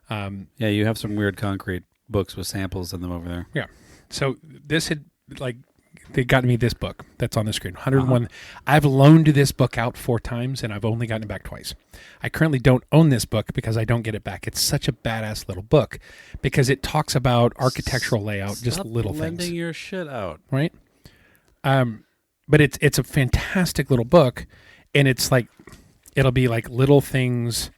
Speaker 7: Yeah, you have some weird concrete books with samples in them over there.
Speaker 3: Yeah. So this had like they got me this book that's on the screen. 101. I've loaned this book out 4 times and I've only gotten it back twice. I currently don't own this book because I don't get it back. It's such a badass little book because it talks about architectural layout, just
Speaker 7: Stop
Speaker 3: little
Speaker 7: lending
Speaker 3: things,
Speaker 7: your shit out.
Speaker 3: right? But it's a fantastic little book, and it's like it'll be like little things.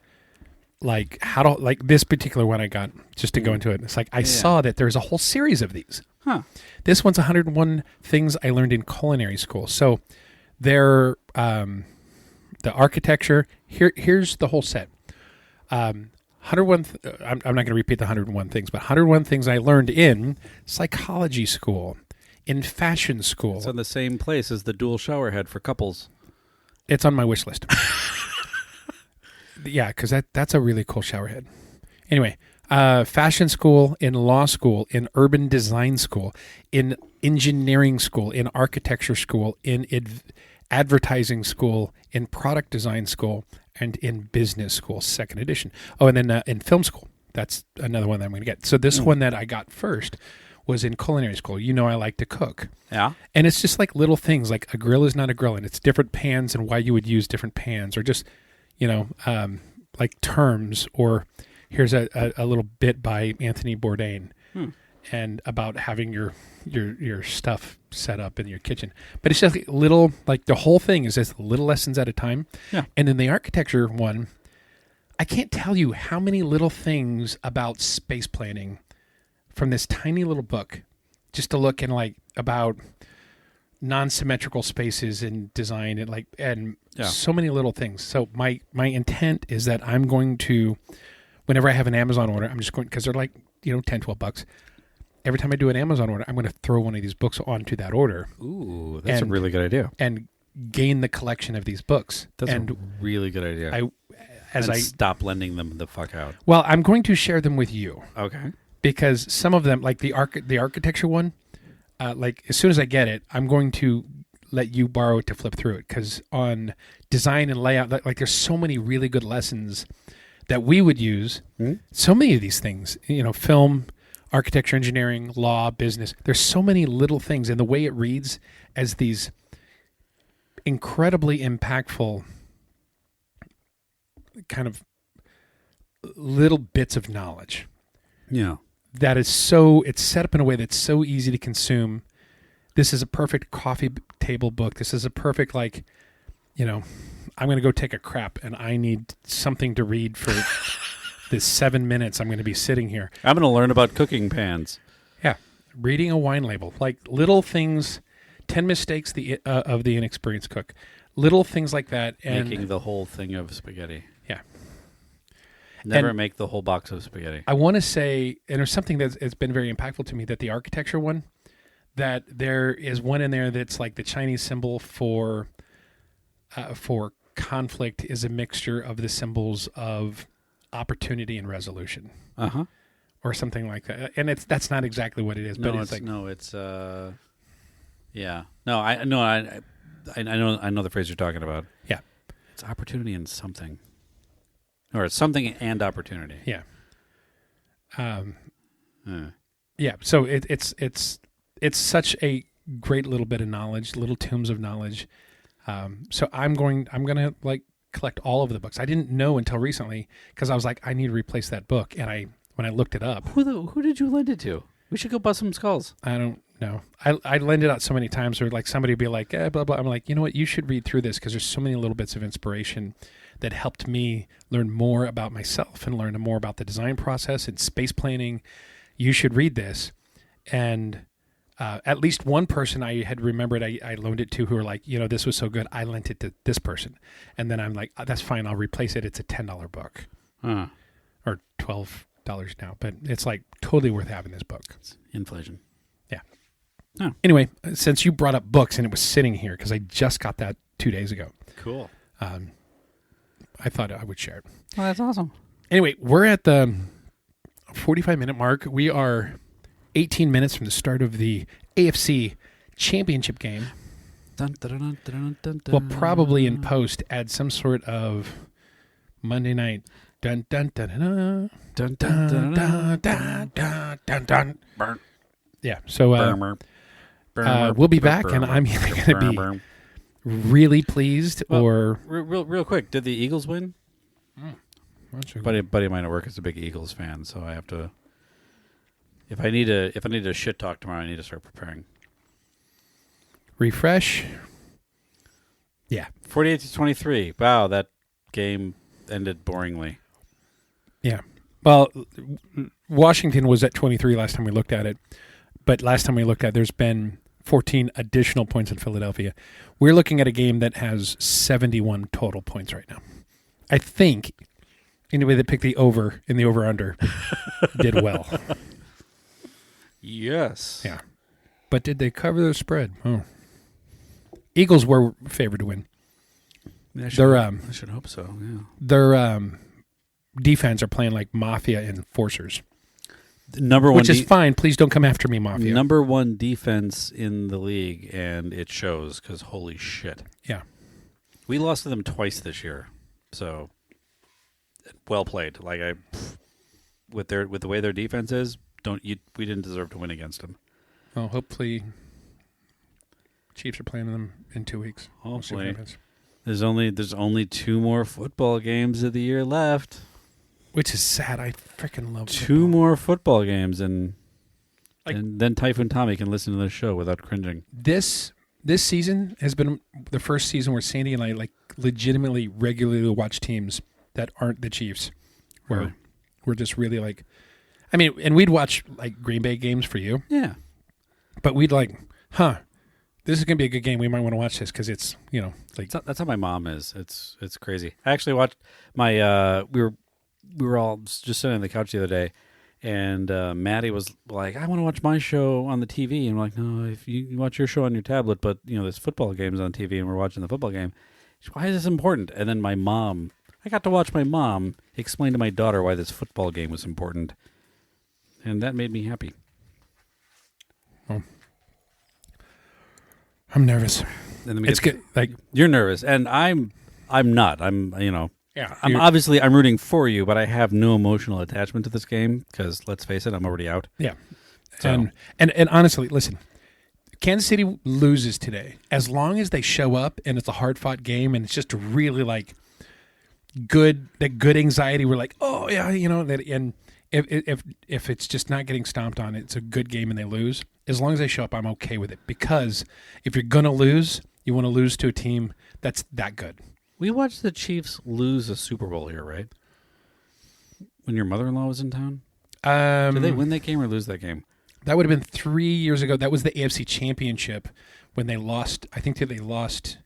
Speaker 3: Like how to like this particular one I got just to go into it. It's like I saw that there's a whole series of these.
Speaker 7: Huh.
Speaker 3: This one's 101 Things I Learned in Culinary School. So they're the architecture. Here's the whole set. 101. I'm not going to repeat the 101 things, but 101 things I learned in psychology school, in fashion school.
Speaker 7: It's in the same place as the dual shower head for couples.
Speaker 3: It's on my wish list. Yeah, because that's a really cool shower head. Anyway, fashion school, in law school, in urban design school, in engineering school, in architecture school, in advertising school, in product design school, and in business school, 2nd edition. Oh, and then in film school. That's another one that I'm going to get. So this one that I got first was in culinary school. You know I like to cook.
Speaker 7: Yeah.
Speaker 3: And it's just like little things, like a grill is not a grill, and it's different pans and why you would use different pans, or just, you know, like terms, or here's a little bit by Anthony Bourdain and about having your stuff set up in your kitchen. But it's just little, like the whole thing is just little lessons at a time.
Speaker 7: Yeah.
Speaker 3: And in the architecture one, I can't tell you how many little things about space planning from this tiny little book, just to look and like about non-symmetrical spaces in design and so many little things. So my intent is that I'm going to, whenever I have an Amazon order, I'm just going, because they're like, you know, $10-12. Every time I do an Amazon order, I'm going to throw one of these books onto that order.
Speaker 7: Ooh, that's a really good idea.
Speaker 3: And gain the collection of these books.
Speaker 7: That's
Speaker 3: and
Speaker 7: a really good idea. I stop lending them the fuck out.
Speaker 3: Well, I'm going to share them with you.
Speaker 7: Okay.
Speaker 3: Because some of them, like the architecture one, like as soon as I get it, I'm going to let you borrow it to flip through it. Because on design and layout, like there's so many really good lessons that we would use. So many of these things, you know, film, architecture, engineering, law, business. There's so many little things, and the way it reads as these incredibly impactful kind of little bits of knowledge.
Speaker 7: Yeah.
Speaker 3: That is so, it's set up in a way that's so easy to consume. This is a perfect coffee table book. This is a perfect, like, you know, I'm going to go take a crap and I need something to read for this 7 minutes I'm going to be sitting here.
Speaker 7: I'm going to learn about cooking pans.
Speaker 3: Yeah. Reading a wine label. Like little things, 10 mistakes of the inexperienced cook. Little things like that. And
Speaker 7: Making the whole thing of spaghetti.
Speaker 3: yeah.
Speaker 7: Never make the whole box of spaghetti.
Speaker 3: I want to say, and there's something that's been very impactful to me, that the architecture one, that there is one in there that's like the Chinese symbol for conflict is a mixture of the symbols of opportunity and resolution, or something like that. And that's not exactly what it is, but it's like
Speaker 7: yeah. No, I know the phrase you're talking about.
Speaker 3: Yeah,
Speaker 7: it's opportunity and something. Or it's something and opportunity.
Speaker 3: Yeah. Yeah. So it's such a great little bit of knowledge, little tombs of knowledge. So I'm gonna like collect all of the books. I didn't know until recently because I was like, I need to replace that book, and I when I looked it up.
Speaker 7: Who did you lend it to? We should go bust some skulls.
Speaker 3: I don't know. I lend it out so many times where like somebody would be like, blah, blah. I'm like, you know what? You should read through this because there's so many little bits of inspiration that helped me learn more about myself and learn more about the design process and space planning. You should read this. And at least one person I had remembered I loaned it to who were like, this was so good. I lent it to this person. And then I'm like, that's fine. I'll replace it. It's a $10 book or $12 now. But it's like totally worth having this book.
Speaker 7: It's inflation.
Speaker 3: Yeah.
Speaker 7: Oh.
Speaker 3: Anyway, since you brought up books and it was sitting here because I just got that 2 days ago.
Speaker 7: Cool.
Speaker 3: I thought I would share it.
Speaker 7: Well, that's awesome.
Speaker 3: Anyway, we're at the 45-minute mark. We are 18 minutes from the start of the AFC Championship game.
Speaker 7: Dun, dun, dun, dun, dun, dun.
Speaker 3: We'll probably in post add some sort of Monday night. Dun dun dun dun
Speaker 7: Dun,
Speaker 3: dun
Speaker 7: dun,
Speaker 3: dun
Speaker 7: dun,
Speaker 3: dun dun dun dun.
Speaker 7: Burn.
Speaker 3: Yeah. So we'll be back, and I'm either going to be really pleased or
Speaker 7: real quick. Did the Eagles win? Buddy of mine at work is a big Eagles fan, so I have to. If I need a shit talk tomorrow, I need to start preparing.
Speaker 3: refresh. Yeah.
Speaker 7: 48-23. Wow, that game ended boringly.
Speaker 3: Yeah. Well, Washington was at 23 last time we looked at it. But last time we looked at it, there's been 14 additional points in Philadelphia. We're looking at a game that has 71 total points right now. I think anybody that picked the over in the over-under did well.
Speaker 7: Yes.
Speaker 3: Yeah. But did they cover the spread? Oh. Eagles were favored to win.
Speaker 7: I should hope so, yeah.
Speaker 3: Their defense are playing like mafia enforcers.
Speaker 7: Number one,
Speaker 3: which is fine. Please don't come after me, mafia.
Speaker 7: Number one defense in the league, and it shows because holy shit.
Speaker 3: Yeah.
Speaker 7: We lost to them twice this year, so well played. Like with the way their defense is, we didn't deserve to win against them.
Speaker 3: Well, hopefully, Chiefs are playing them in 2 weeks.
Speaker 7: Hopefully, there's only 2 more football games of the year left.
Speaker 3: Which is sad. I freaking love
Speaker 7: 2 more football games, and then Typhoon Tommy can listen to the show without cringing.
Speaker 3: This season has been the first season where Sandy and I legitimately regularly watch teams that aren't the Chiefs. Where we're just really and we'd watch Green Bay games for you.
Speaker 7: Yeah.
Speaker 3: But we'd this is going to be a good game. We might want to watch this because it's,
Speaker 7: that's how my mom is. It's crazy. I actually watched my we were all just sitting on the couch the other day, and Maddie was like, I want to watch my show on the TV. And we're like, no, if you watch your show on your tablet, but, there's football games on TV, and we're watching the football game. Why is this important? And then I got to watch my mom explain to my daughter why this football game was important. And that made me happy.
Speaker 3: Oh. I'm nervous.
Speaker 7: And
Speaker 3: it's good.
Speaker 7: You're nervous, and I'm not.
Speaker 3: Yeah,
Speaker 7: I'm rooting for you, but I have no emotional attachment to this game because let's face it, I'm already out.
Speaker 3: Yeah,
Speaker 7: so.
Speaker 3: and honestly, listen, Kansas City loses today. As long as they show up and it's a hard fought game and it's just really good anxiety. We're like, oh yeah, and if it's just not getting stomped on, it's a good game and they lose. As long as they show up, I'm okay with it because if you're gonna lose, you want to lose to a team that's that good.
Speaker 7: We watched the Chiefs lose a Super Bowl here, right? When your mother-in-law was in town? Did they win that game or lose that game?
Speaker 3: That would have been 3 years ago. That was the AFC Championship when they lost. I think they lost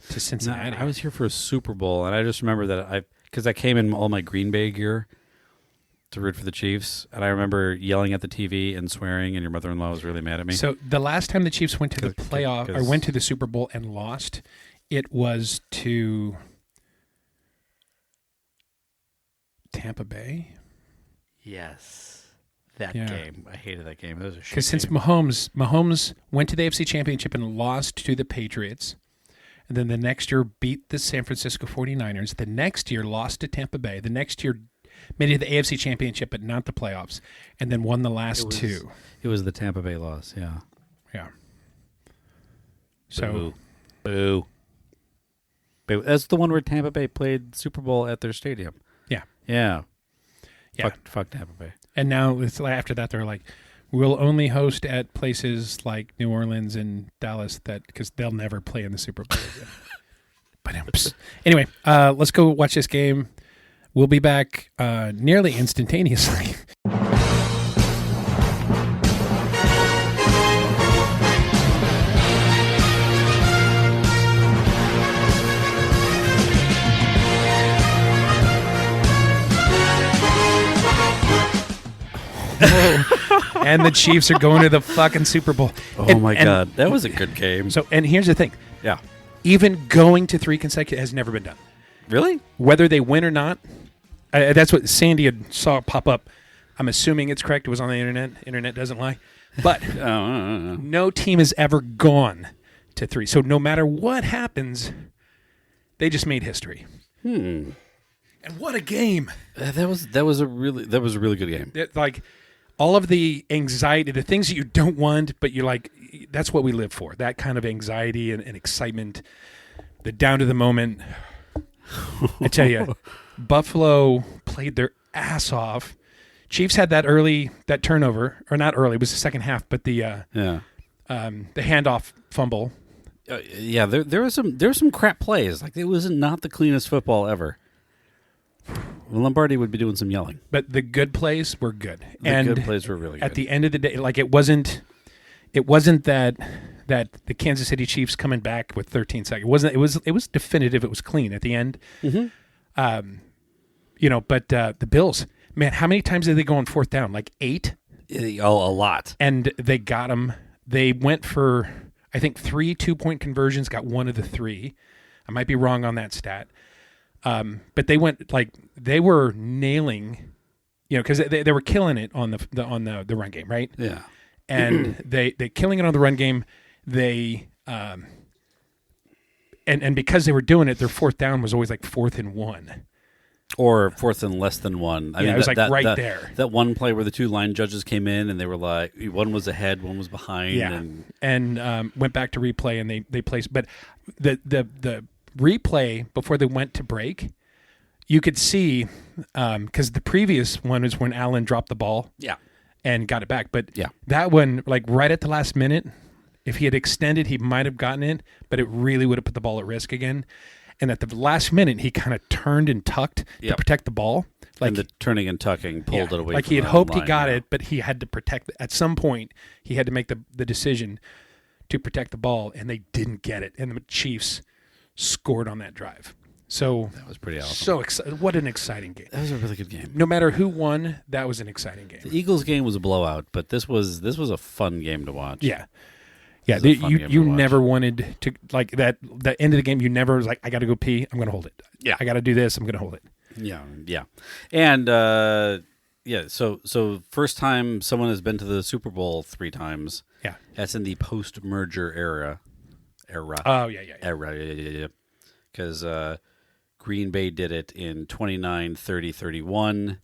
Speaker 3: to Cincinnati.
Speaker 7: No, I was here for a Super Bowl, and I just remember that because I came in all my Green Bay gear to root for the Chiefs, and I remember yelling at the TV and swearing, and your mother-in-law was really mad at me.
Speaker 3: So the last time the Chiefs went to the playoff or went to the Super Bowl and lost, it was to Tampa Bay.
Speaker 7: Yes, that game. I hated that game. That was a shit game.
Speaker 3: Because since Mahomes went to the AFC Championship and lost to the Patriots, and then the next year beat the San Francisco 49ers, the next year lost to Tampa Bay, the next year made it to the AFC Championship but not the playoffs, and then won the last 2.
Speaker 7: It was the Tampa Bay loss, yeah.
Speaker 3: Yeah. So,
Speaker 7: Boo. That's the one where Tampa Bay played Super Bowl at their stadium.
Speaker 3: Yeah.
Speaker 7: Yeah.
Speaker 3: Yeah.
Speaker 7: Fuck Tampa Bay.
Speaker 3: And now it's like after that, they're like, we'll only host at places like New Orleans and Dallas because they'll never play in the Super Bowl again. But anyway, let's go watch this game. We'll be back nearly instantaneously. And the Chiefs are going to the fucking Super Bowl.
Speaker 7: Oh my God, that was a good game.
Speaker 3: So, and here's the thing.
Speaker 7: Yeah.
Speaker 3: Even going to 3 consecutive has never been done.
Speaker 7: Really?
Speaker 3: Whether they win or not, that's what Sandy had saw pop up. I'm assuming it's correct. It was on the internet. Internet doesn't lie. But no team has ever gone to 3. So no matter what happens, they just made history. And what a game!
Speaker 7: That was a really good game.
Speaker 3: Like all of the anxiety, the things that you don't want, but you're like, that's what we live for. That kind of anxiety and excitement, the down to the moment. I tell you, Buffalo played their ass off. Chiefs had that turnover, or not early, it was the second half, but the handoff fumble.
Speaker 7: There were some crap plays. Like it was not the cleanest football ever. Lombardi would be doing some yelling,
Speaker 3: but the good plays were good.
Speaker 7: Good plays were really good.
Speaker 3: At the end of the day, like it wasn't that the Kansas City Chiefs coming back with 13 seconds. It was definitive. It was clean at the end. Mm-hmm. But the Bills, man, how many times did they go on 4th down? Like 8?
Speaker 7: A lot.
Speaker 3: And they got them. They went for, I think, 3 2-point conversions. Got 1 of the 3. I might be wrong on that stat. But they went they were nailing, because they were killing it on the run game, right?
Speaker 7: Yeah.
Speaker 3: And they killing it on the run game. They and because they were doing it, their 4th down was always like 4th and 1.
Speaker 7: Or 4th and less than 1. I mean,
Speaker 3: it was right there.
Speaker 7: That one play where the 2 line judges came in and they were like, one was ahead, one was behind.
Speaker 3: Yeah. And went back to replay and they placed. But the replay before they went to break, you could see, because the previous one was when Allen dropped the ball.
Speaker 7: Yeah.
Speaker 3: And got it back. But that one, like right at the last minute, if he had extended, he might have gotten it, but it really would have put the ball at risk again. And at the last minute, he kind of turned and tucked to protect the ball.
Speaker 7: And the turning and tucking pulled it away.
Speaker 3: Like
Speaker 7: from
Speaker 3: he had
Speaker 7: the
Speaker 3: hoped
Speaker 7: line,
Speaker 3: he got it, but he had to protect. At some point, he had to make the decision to protect the ball, and they didn't get it. And the Chiefs scored on that drive. So
Speaker 7: that was pretty awesome.
Speaker 3: So exciting! What an exciting game!
Speaker 7: That was a really good game.
Speaker 3: No matter who won, that was an exciting game.
Speaker 7: The Eagles game was a blowout, but this was a fun game to watch.
Speaker 3: Yeah. Yeah, you never wanted to, like, that the end of the game, you never was like, I got to go pee, I'm going to hold it.
Speaker 7: Yeah.
Speaker 3: I got to do this, I'm going to hold it.
Speaker 7: Yeah. And, so first time someone has been to the Super Bowl 3 times.
Speaker 3: Yeah.
Speaker 7: That's in the post-merger era.
Speaker 3: Oh, yeah.
Speaker 7: Era. Because Green Bay did it in 29, 30, 31,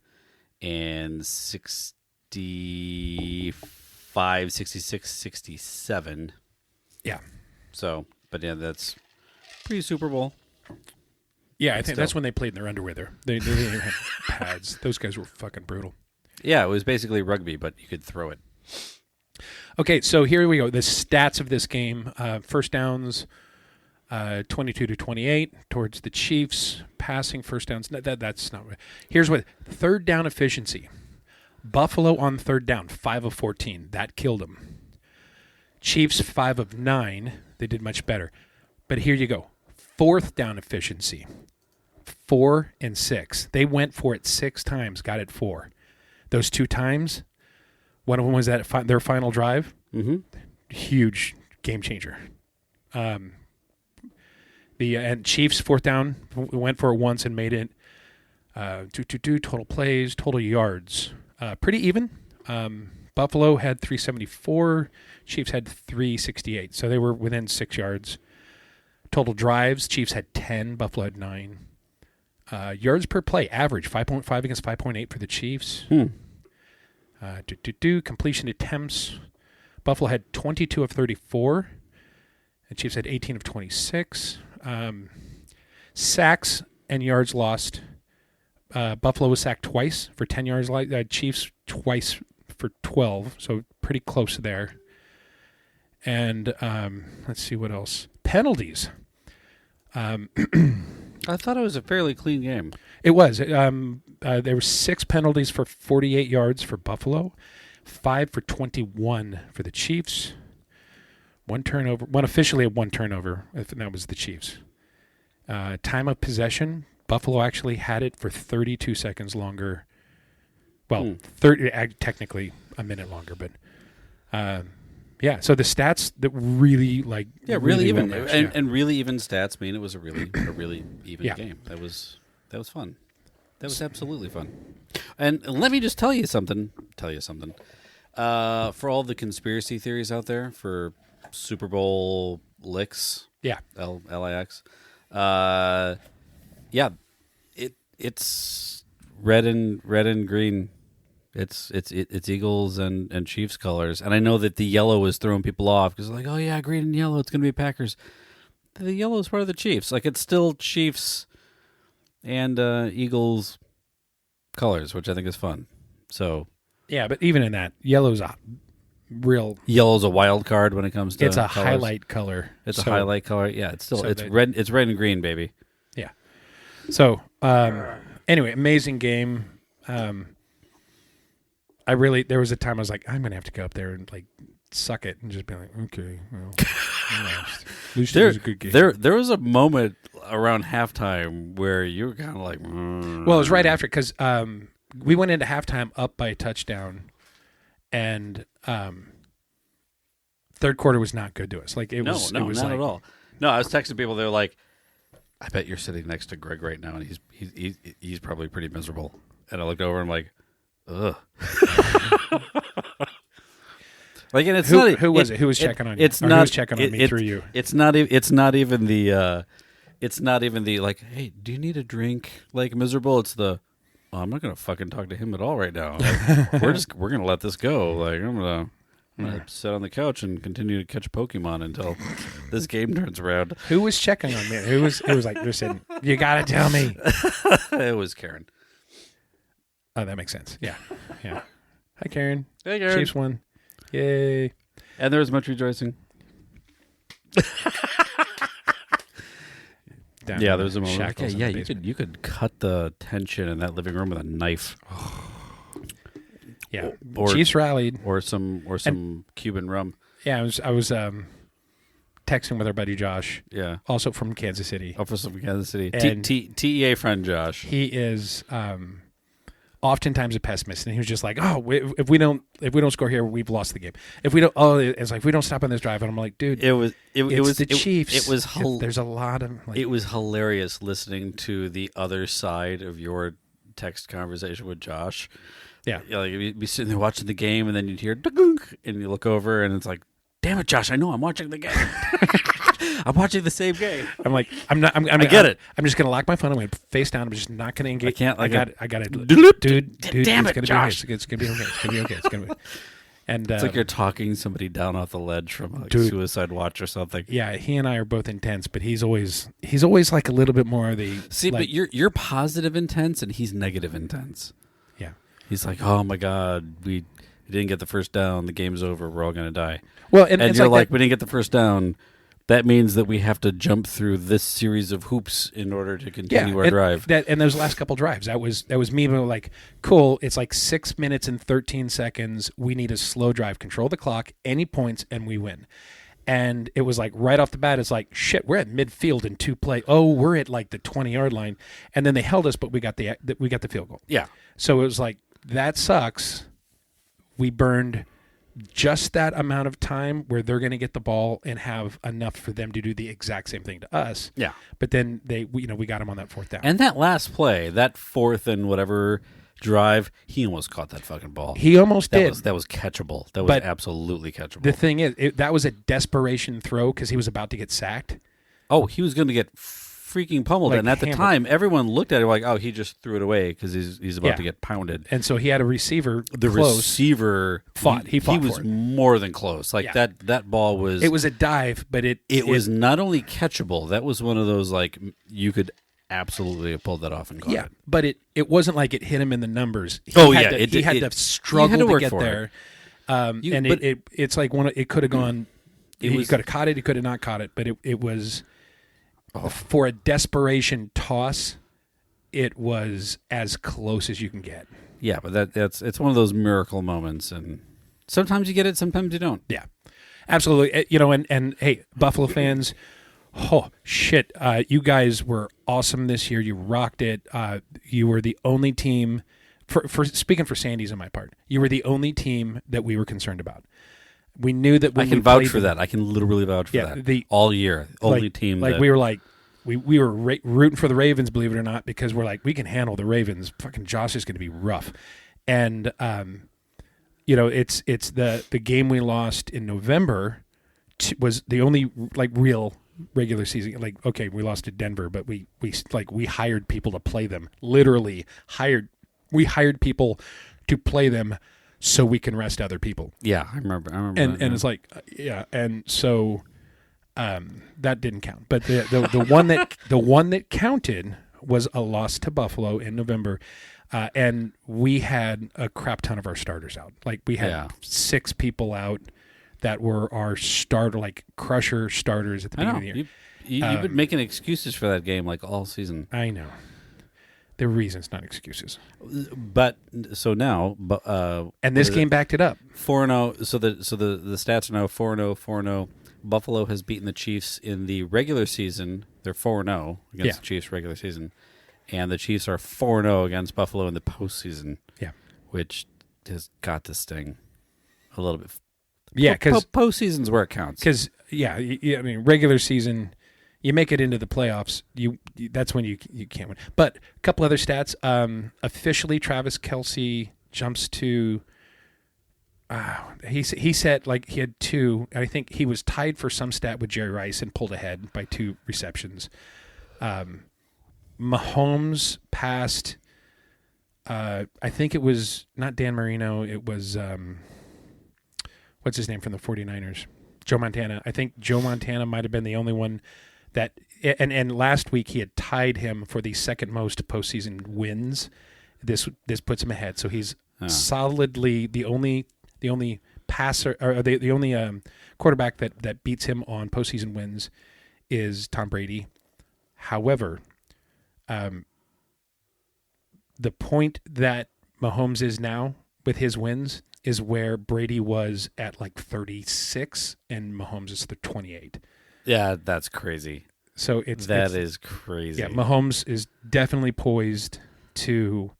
Speaker 7: and 65, 66, 67.
Speaker 3: Yeah.
Speaker 7: So, but yeah, that's pre-Super Bowl.
Speaker 3: Yeah, I think that's when they played in their underwear there. They didn't even have pads. Those guys were fucking brutal.
Speaker 7: Yeah, it was basically rugby, but you could throw it.
Speaker 3: Okay, so here we go. The stats of this game. First downs, 22-28 towards the Chiefs. Passing first downs. That's not right. Here's what. Third down efficiency. Buffalo on third down, 5 of 14. That killed them. Chiefs, 5 of 9. They did much better. But here you go. Fourth down efficiency, 4 and 6. They went for it 6 times, got it 4. Those 2 times, one of them was their final drive.
Speaker 7: Mm-hmm.
Speaker 3: Huge game changer. And Chiefs, fourth down, went for it once and made it 2-2-2, total plays, total yards. Pretty even. Buffalo had 374. Chiefs had 368. So they were within 6 yards. Total drives, Chiefs had 10. Buffalo had 9. Yards per play, average, 5.5 against 5.8 for the Chiefs. Completion attempts. Buffalo had 22 of 34. The Chiefs had 18 of 26. Sacks and yards lost. Buffalo was sacked twice for 10 yards. Chiefs twice for 12, so pretty close there. And let's see what else. Penalties.
Speaker 7: I thought it was a fairly clean game.
Speaker 3: It was. There were 6 penalties for 48 yards for Buffalo, 5 for 21 for the Chiefs. One turnover. One officially had one turnover, and that was the Chiefs. Time of possession. Buffalo actually had it for 32 seconds longer. Well, 30, technically a minute longer, but yeah. So the stats that really
Speaker 7: really even,
Speaker 3: well matched,
Speaker 7: and really even stats mean it was a really even game. That was fun. That was absolutely fun. And let me just tell you something. For all the conspiracy theories out there for Super Bowl licks, LIX. It's red and green. It's Eagles and Chiefs colors, and I know that the yellow is throwing people off because like, oh yeah, green and yellow, it's gonna be Packers. The yellow is part of the Chiefs. Like it's still Chiefs and Eagles colors, which I think is fun. So
Speaker 3: yeah, but even in that, yellow's a
Speaker 7: wild card when it comes to
Speaker 3: it's a
Speaker 7: colors.
Speaker 3: highlight color.
Speaker 7: It's a highlight color. Yeah, it's red. It's red and green, baby.
Speaker 3: Yeah. So anyway, amazing game. There was a time I was like, I'm gonna have to go up there and like suck it and just be like, okay, well, at least it was a good game.
Speaker 7: There was a moment around halftime where you were kind of like,
Speaker 3: well, it was right after because we went into halftime up by a touchdown, and third quarter was not good to us. Like it was
Speaker 7: not
Speaker 3: like,
Speaker 7: at all. No, I was texting people. They're like, I bet you're sitting next to Greg right now, and he's probably pretty miserable. And I looked over and I'm like, ugh. Like, and it's
Speaker 3: who was it? Who was checking on you?
Speaker 7: It's
Speaker 3: or
Speaker 7: not
Speaker 3: who was checking on me through you.
Speaker 7: It's not even the like, hey, do you need a drink? Like miserable. It's the I'm not gonna fucking talk to him at all right now. Like, we're gonna let this go. Like I'm gonna sit on the couch and continue to catch Pokemon until this game turns around.
Speaker 3: Who was checking on me? Who was like, listen, you gotta tell me.
Speaker 7: It was Karen.
Speaker 3: Oh, that makes sense. Yeah. Hi, Karen.
Speaker 7: Hey, Karen.
Speaker 3: Chiefs won. Yay.
Speaker 7: And there was much rejoicing. Yeah, there was a moment. Yeah, you could cut the tension in that living room with a knife.
Speaker 3: Yeah,
Speaker 7: or
Speaker 3: Chiefs rallied,
Speaker 7: or some Cuban rum.
Speaker 3: Yeah, I was texting with our buddy Josh.
Speaker 7: Yeah,
Speaker 3: also from Kansas City.
Speaker 7: From Kansas City.
Speaker 3: And
Speaker 7: TEA friend Josh.
Speaker 3: He is oftentimes a pessimist, and he was just like, "Oh, if we don't score here, we've lost the game. If we don't, it's like if we don't stop on this drive." And I'm like, "Dude,
Speaker 7: it was
Speaker 3: the Chiefs.
Speaker 7: It was
Speaker 3: there's a lot of. Like,
Speaker 7: it was hilarious listening to the other side of your text conversation with Josh.
Speaker 3: Yeah,
Speaker 7: like you'd be sitting there watching the game, and then you'd hear "da-gunk," and you look over, and it's like, "Damn it, Josh! I know I'm watching the game. I'm watching the same game." I'm like, I get it.
Speaker 3: I'm just gonna lock my phone. I'm gonna face down. I'm just not gonna engage. I got it, dude.
Speaker 7: Damn it, Josh!
Speaker 3: It's gonna be okay. It's gonna be okay. It's gonna be. And
Speaker 7: it's like you're talking somebody down off the ledge from a Suicide Watch or something.
Speaker 3: Yeah, he and I are both intense, but he's always like a little bit more of the.
Speaker 7: See,
Speaker 3: like,
Speaker 7: but you're positive intense, and he's negative intense.
Speaker 3: Yeah.
Speaker 7: He's like, oh my God, we didn't get the first down. The game's over. We're all going to die.
Speaker 3: Well,
Speaker 7: and you're like, we didn't get the first down. That means that we have to jump through this series of hoops in order to continue our drive.
Speaker 3: And those last couple drives, that was me being like, cool. It's like 6 minutes and 13 seconds. We need a slow drive. Control the clock. Any points, and we win. And it was like right off the bat, it's like, shit, we're at midfield in 2 play. Oh, we're at like the 20-yard line. And then they held us, but we got the field goal.
Speaker 7: Yeah.
Speaker 3: So it was like, that sucks. We burned just that amount of time where they're going to get the ball and have enough for them to do the exact same thing to us.
Speaker 7: Yeah.
Speaker 3: But then we got them on that 4th down.
Speaker 7: And that last play, that 4th and whatever drive, he almost caught that fucking ball.
Speaker 3: He almost did.
Speaker 7: That was catchable. That was absolutely catchable.
Speaker 3: The thing is, that was a desperation throw because he was about to get sacked.
Speaker 7: Oh, he was going to get freaking pummeled,
Speaker 3: like
Speaker 7: and at the
Speaker 3: hammered.
Speaker 7: time, everyone looked at it like, "Oh, he just threw it away because he's about to get pounded."
Speaker 3: And so he had a receiver.
Speaker 7: The receiver
Speaker 3: fought. He fought.
Speaker 7: He was more than close. Like that ball was.
Speaker 3: It was a dive, but it
Speaker 7: was not only catchable. That was one of those like you could absolutely have pulled that off and caught
Speaker 3: Yeah,
Speaker 7: it.
Speaker 3: but it wasn't like it hit him in the numbers. He
Speaker 7: Oh,
Speaker 3: had
Speaker 7: yeah,
Speaker 3: he had to struggle to
Speaker 7: work
Speaker 3: get
Speaker 7: for
Speaker 3: there.
Speaker 7: But-
Speaker 3: It's like it could have gone. He could have caught it. He could have not caught it. But it was for a desperation toss. It was as close as you can get.
Speaker 7: Yeah, but it's one of those miracle moments, and sometimes you get it, sometimes you don't.
Speaker 3: Yeah, absolutely. And hey, Buffalo fans, oh shit, you guys were awesome this year. You rocked it. You were the only team. For speaking for Sandy's on my part, you were the only team that we were concerned about. We knew that when
Speaker 7: I can
Speaker 3: we
Speaker 7: vouch
Speaker 3: played
Speaker 7: for that. I can literally vouch for that. All year, only team.
Speaker 3: Like
Speaker 7: that,
Speaker 3: we were like. We were rooting for the Ravens, believe it or not, because we're like, we can handle the Ravens. Fucking Josh is going to be rough. And, it's the game we lost in November was the only, like, real regular season. Like, okay, we lost to Denver, but we hired people to play them. Literally we hired people to play them so we can rest other people.
Speaker 7: Yeah, I remember.
Speaker 3: And it's like, yeah. And so... that didn't count, but the one that counted was a loss to Buffalo in November, and we had a crap ton of our starters out. Like we had 6 people out that were our starter, like crusher starters at the beginning of the year.
Speaker 7: You've been making excuses for that game like all season.
Speaker 3: I know. They're reasons, not excuses.
Speaker 7: But so now,
Speaker 3: and this game backed it up.
Speaker 7: 4-0. So the stats are now 4-0, 4-0. Buffalo has beaten the Chiefs in the regular season. They're 4-0 against the Chiefs regular season. And the Chiefs are 4-0 against Buffalo in the postseason.
Speaker 3: Yeah.
Speaker 7: Which has got to sting a little bit.
Speaker 3: Yeah, because
Speaker 7: postseason's where it counts.
Speaker 3: Because, I mean, regular season, you make it into the playoffs, that's when you can't win. But a couple other stats. Officially, Travis Kelce jumps to... he said like he had 2. I think he was tied for some stat with Jerry Rice and pulled ahead by 2 receptions. Mahomes passed. I think it was not Dan Marino. It was what's his name from the 49ers? Joe Montana. I think Joe Montana might have been the only one that. And last week he had tied him for the second most postseason wins. This puts him ahead. So he's solidly the only passer or the only quarterback that beats him on postseason wins is Tom Brady. However, the point that Mahomes is now with his wins is where Brady was at like 36 and Mahomes is the 28.
Speaker 7: Yeah, that's crazy.
Speaker 3: So that
Speaker 7: is crazy.
Speaker 3: Yeah, Mahomes is definitely poised to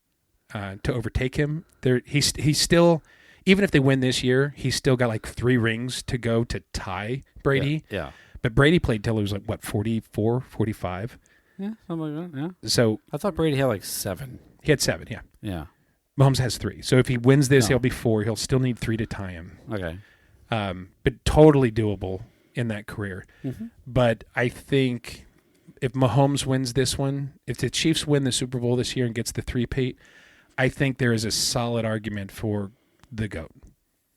Speaker 3: overtake him. He's still. Even if they win this year, he's still got like 3 rings to go to tie Brady.
Speaker 7: Yeah.
Speaker 3: But Brady played till he was like, 44, 45?
Speaker 7: Yeah, something like that, yeah.
Speaker 3: So
Speaker 7: I thought Brady had like 7.
Speaker 3: He had 7, yeah.
Speaker 7: Yeah.
Speaker 3: Mahomes has 3. So if he wins this, he'll be 4. He'll still need 3 to tie him.
Speaker 7: Okay.
Speaker 3: But totally doable in that career. Mm-hmm. But I think if Mahomes wins this one, if the Chiefs win the Super Bowl this year and gets the 3-peat, I think there is a solid argument for the GOAT.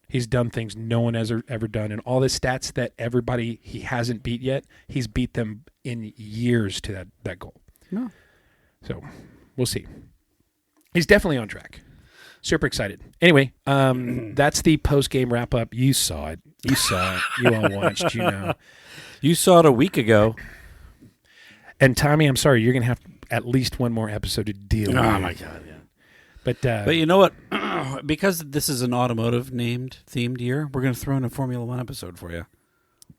Speaker 3: He's done things no one has ever done. And all the stats that everybody he hasn't beat yet, he's beat them in years to that goal.
Speaker 7: No.
Speaker 3: So we'll see. He's definitely on track. Super excited. Anyway, that's the post-game wrap-up. You saw it. You all watched,
Speaker 7: You saw it a week ago.
Speaker 3: And Tommy, I'm sorry, you're going to have at least one more episode to deal with.
Speaker 7: Oh, my God, yeah.
Speaker 3: But
Speaker 7: you know what? Because this is an automotive themed year, we're going to throw in a Formula One episode for you.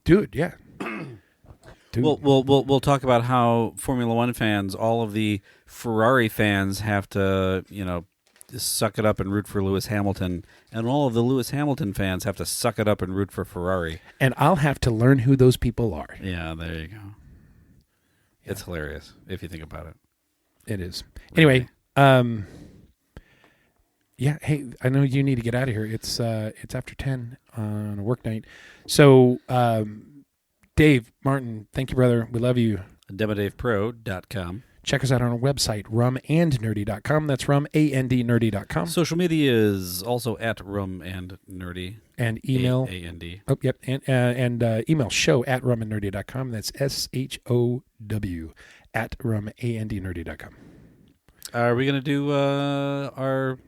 Speaker 3: Dude, yeah. Dude.
Speaker 7: We'll talk about how Formula One fans, all of the Ferrari fans, have to suck it up and root for Lewis Hamilton, and all of the Lewis Hamilton fans have to suck it up and root for Ferrari.
Speaker 3: And I'll have to learn who those people are.
Speaker 7: Yeah, there you go. Yeah. It's hilarious if you think about it.
Speaker 3: It is. Anyway, yeah, hey, I know you need to get out of here. It's after 10 on a work night. So, Dave, Martin, thank you, brother. We love you.
Speaker 7: DemoDavePro.com.
Speaker 3: Check us out on our website, rumandnerdy.com. That's rumandnerdy.com.
Speaker 7: Social media is also at rumandnerdy.
Speaker 3: And email.
Speaker 7: A-N-D.
Speaker 3: Oh, yep. And email show at rumandnerdy.com. That's SHOW at rumandnerdy.com.
Speaker 7: Are we going to do our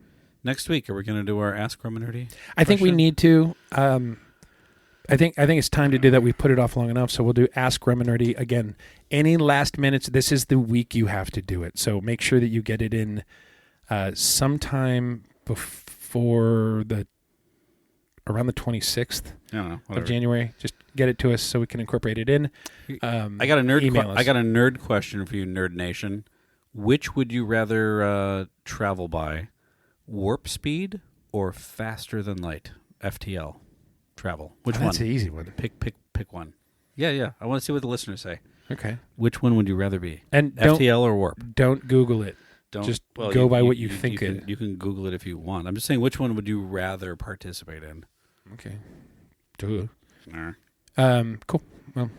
Speaker 7: next week? Are we going to do our Ask Rum and Nerdy?
Speaker 3: I think we need to. I think it's time to do that. We put it off long enough, so we'll do Ask Rum and Nerdy again. Any last minutes? This is the week you have to do it. So make sure that you get it in sometime before around the 26th of January. Just get it to us so we can incorporate it in.
Speaker 7: I got a nerd question for you, Nerd Nation. Which would you rather travel by? Warp speed or faster than light? FTL travel. Which one?
Speaker 3: That's an easy one.
Speaker 7: Pick one. Yeah. I want to see what the listeners say.
Speaker 3: Okay.
Speaker 7: Which one would you rather be?
Speaker 3: And
Speaker 7: FTL or warp?
Speaker 3: Don't Google it. Just go by what you think it.
Speaker 7: You can Google it if you want. I'm just saying, which one would you rather participate in?
Speaker 3: Okay. Duh.
Speaker 7: Right.
Speaker 3: Cool. Well,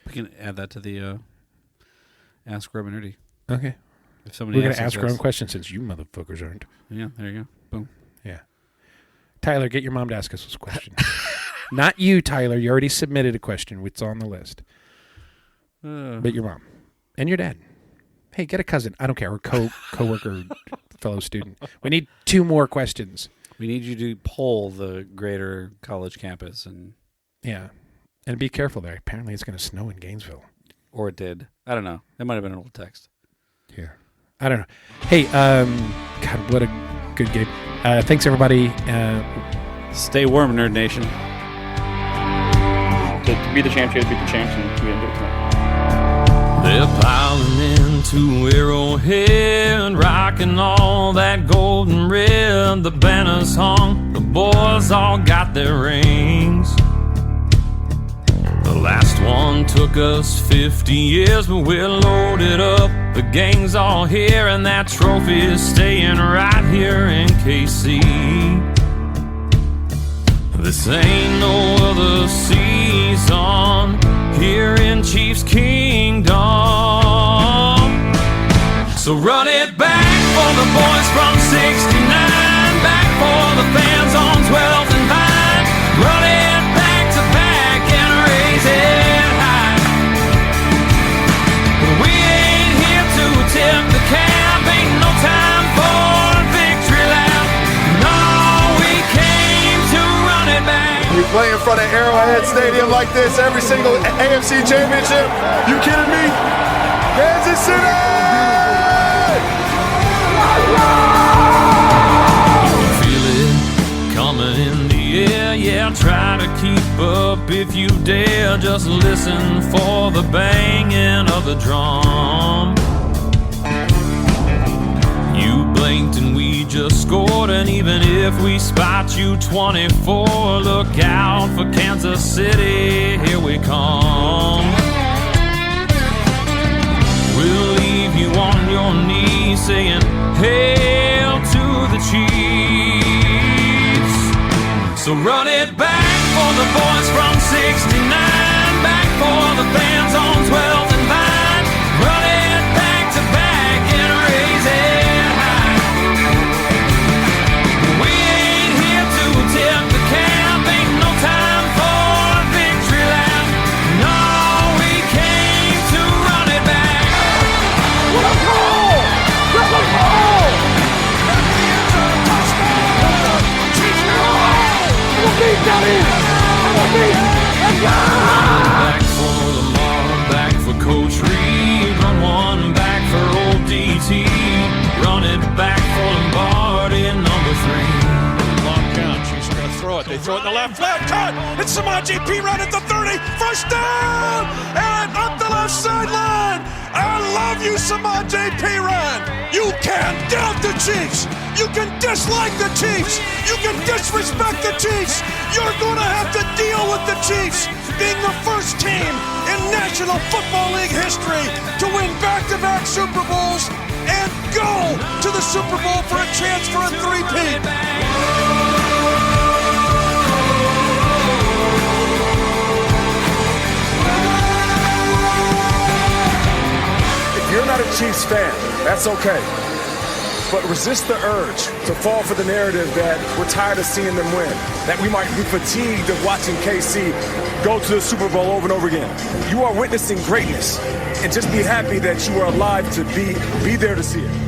Speaker 7: we can add that to the Ask Rum and Nerdy.
Speaker 3: Okay.
Speaker 7: If somebody
Speaker 3: we're going to ask our own questions since you motherfuckers aren't.
Speaker 7: Yeah, there you go. Boom.
Speaker 3: Yeah. Tyler, get your mom to ask us this question. Not you, Tyler. You already submitted a question. It's on the list. But your mom. And your dad. Hey, get a cousin. I don't care. Or co-worker, fellow student. We need 2 more questions.
Speaker 7: We need you to poll the greater college campus.
Speaker 3: Yeah. And be careful there. Apparently it's going to snow in Gainesville.
Speaker 7: Or it did. I don't know. It might have been an old text.
Speaker 3: Yeah. I don't know. Hey, God, what a good game. Thanks, everybody.
Speaker 7: Stay warm, Nerd Nation.
Speaker 2: To be the champs, you have to beat the champs, and we ended up.
Speaker 8: They're piling into Arrowhead, rocking all that gold and red. The banners hung, the boys all got their rings. The last one took us 50 years, but we're loaded up. The gang's all here, and that trophy is staying right here in KC. This ain't no other season here in Chiefs Kingdom. So run it back for the boys from 69, back for the fans on 12th and Vine. Run it back to back and raise it high. We ain't here to tip the cap, ain't no time for a victory lap. No, we came to run it back.
Speaker 9: You play in front of Arrowhead Stadium like this every single AFC Championship? You kidding me? Kansas City!
Speaker 8: Feel it coming in the air, yeah, try to keep up if you dare. Just listen for the banging of the drum. You blinked and we just scored, and even if we spot you 24, look out for Kansas City, here we come. We'll leave you on your knees saying, hail to the Chiefs. So run it back for the boys from 69, back for the fans on 12th and Vine. Run it back to back and raise it high. We ain't here to tip the cap, ain't no time for a victory lap. No, we came to run it back. What a goal! What a goal! Back for Lamar, back for Coach Reed. Run one back for old DT. Run it back for Lombardi, number 3.
Speaker 1: Long count. Chiefs are going to throw it. They throw it in the left. Flat cut. It's Samaje Perine at the 30. First down. And up the left sideline. I love you, Samaje Perine. You can't doubt the Chiefs. You can dislike the Chiefs. You can disrespect the Chiefs. You're going to have to deal with the Chiefs being the first team in National Football League history to win back-to-back Super Bowls and go to the Super Bowl for a chance for a three-peat.
Speaker 9: If you're not a Chiefs fan, that's okay. But resist the urge to fall for the narrative that we're tired of seeing them win, that we might be fatigued of watching KC go to the Super Bowl over and over again. You are witnessing greatness, and just be happy that you are alive to be there to see it.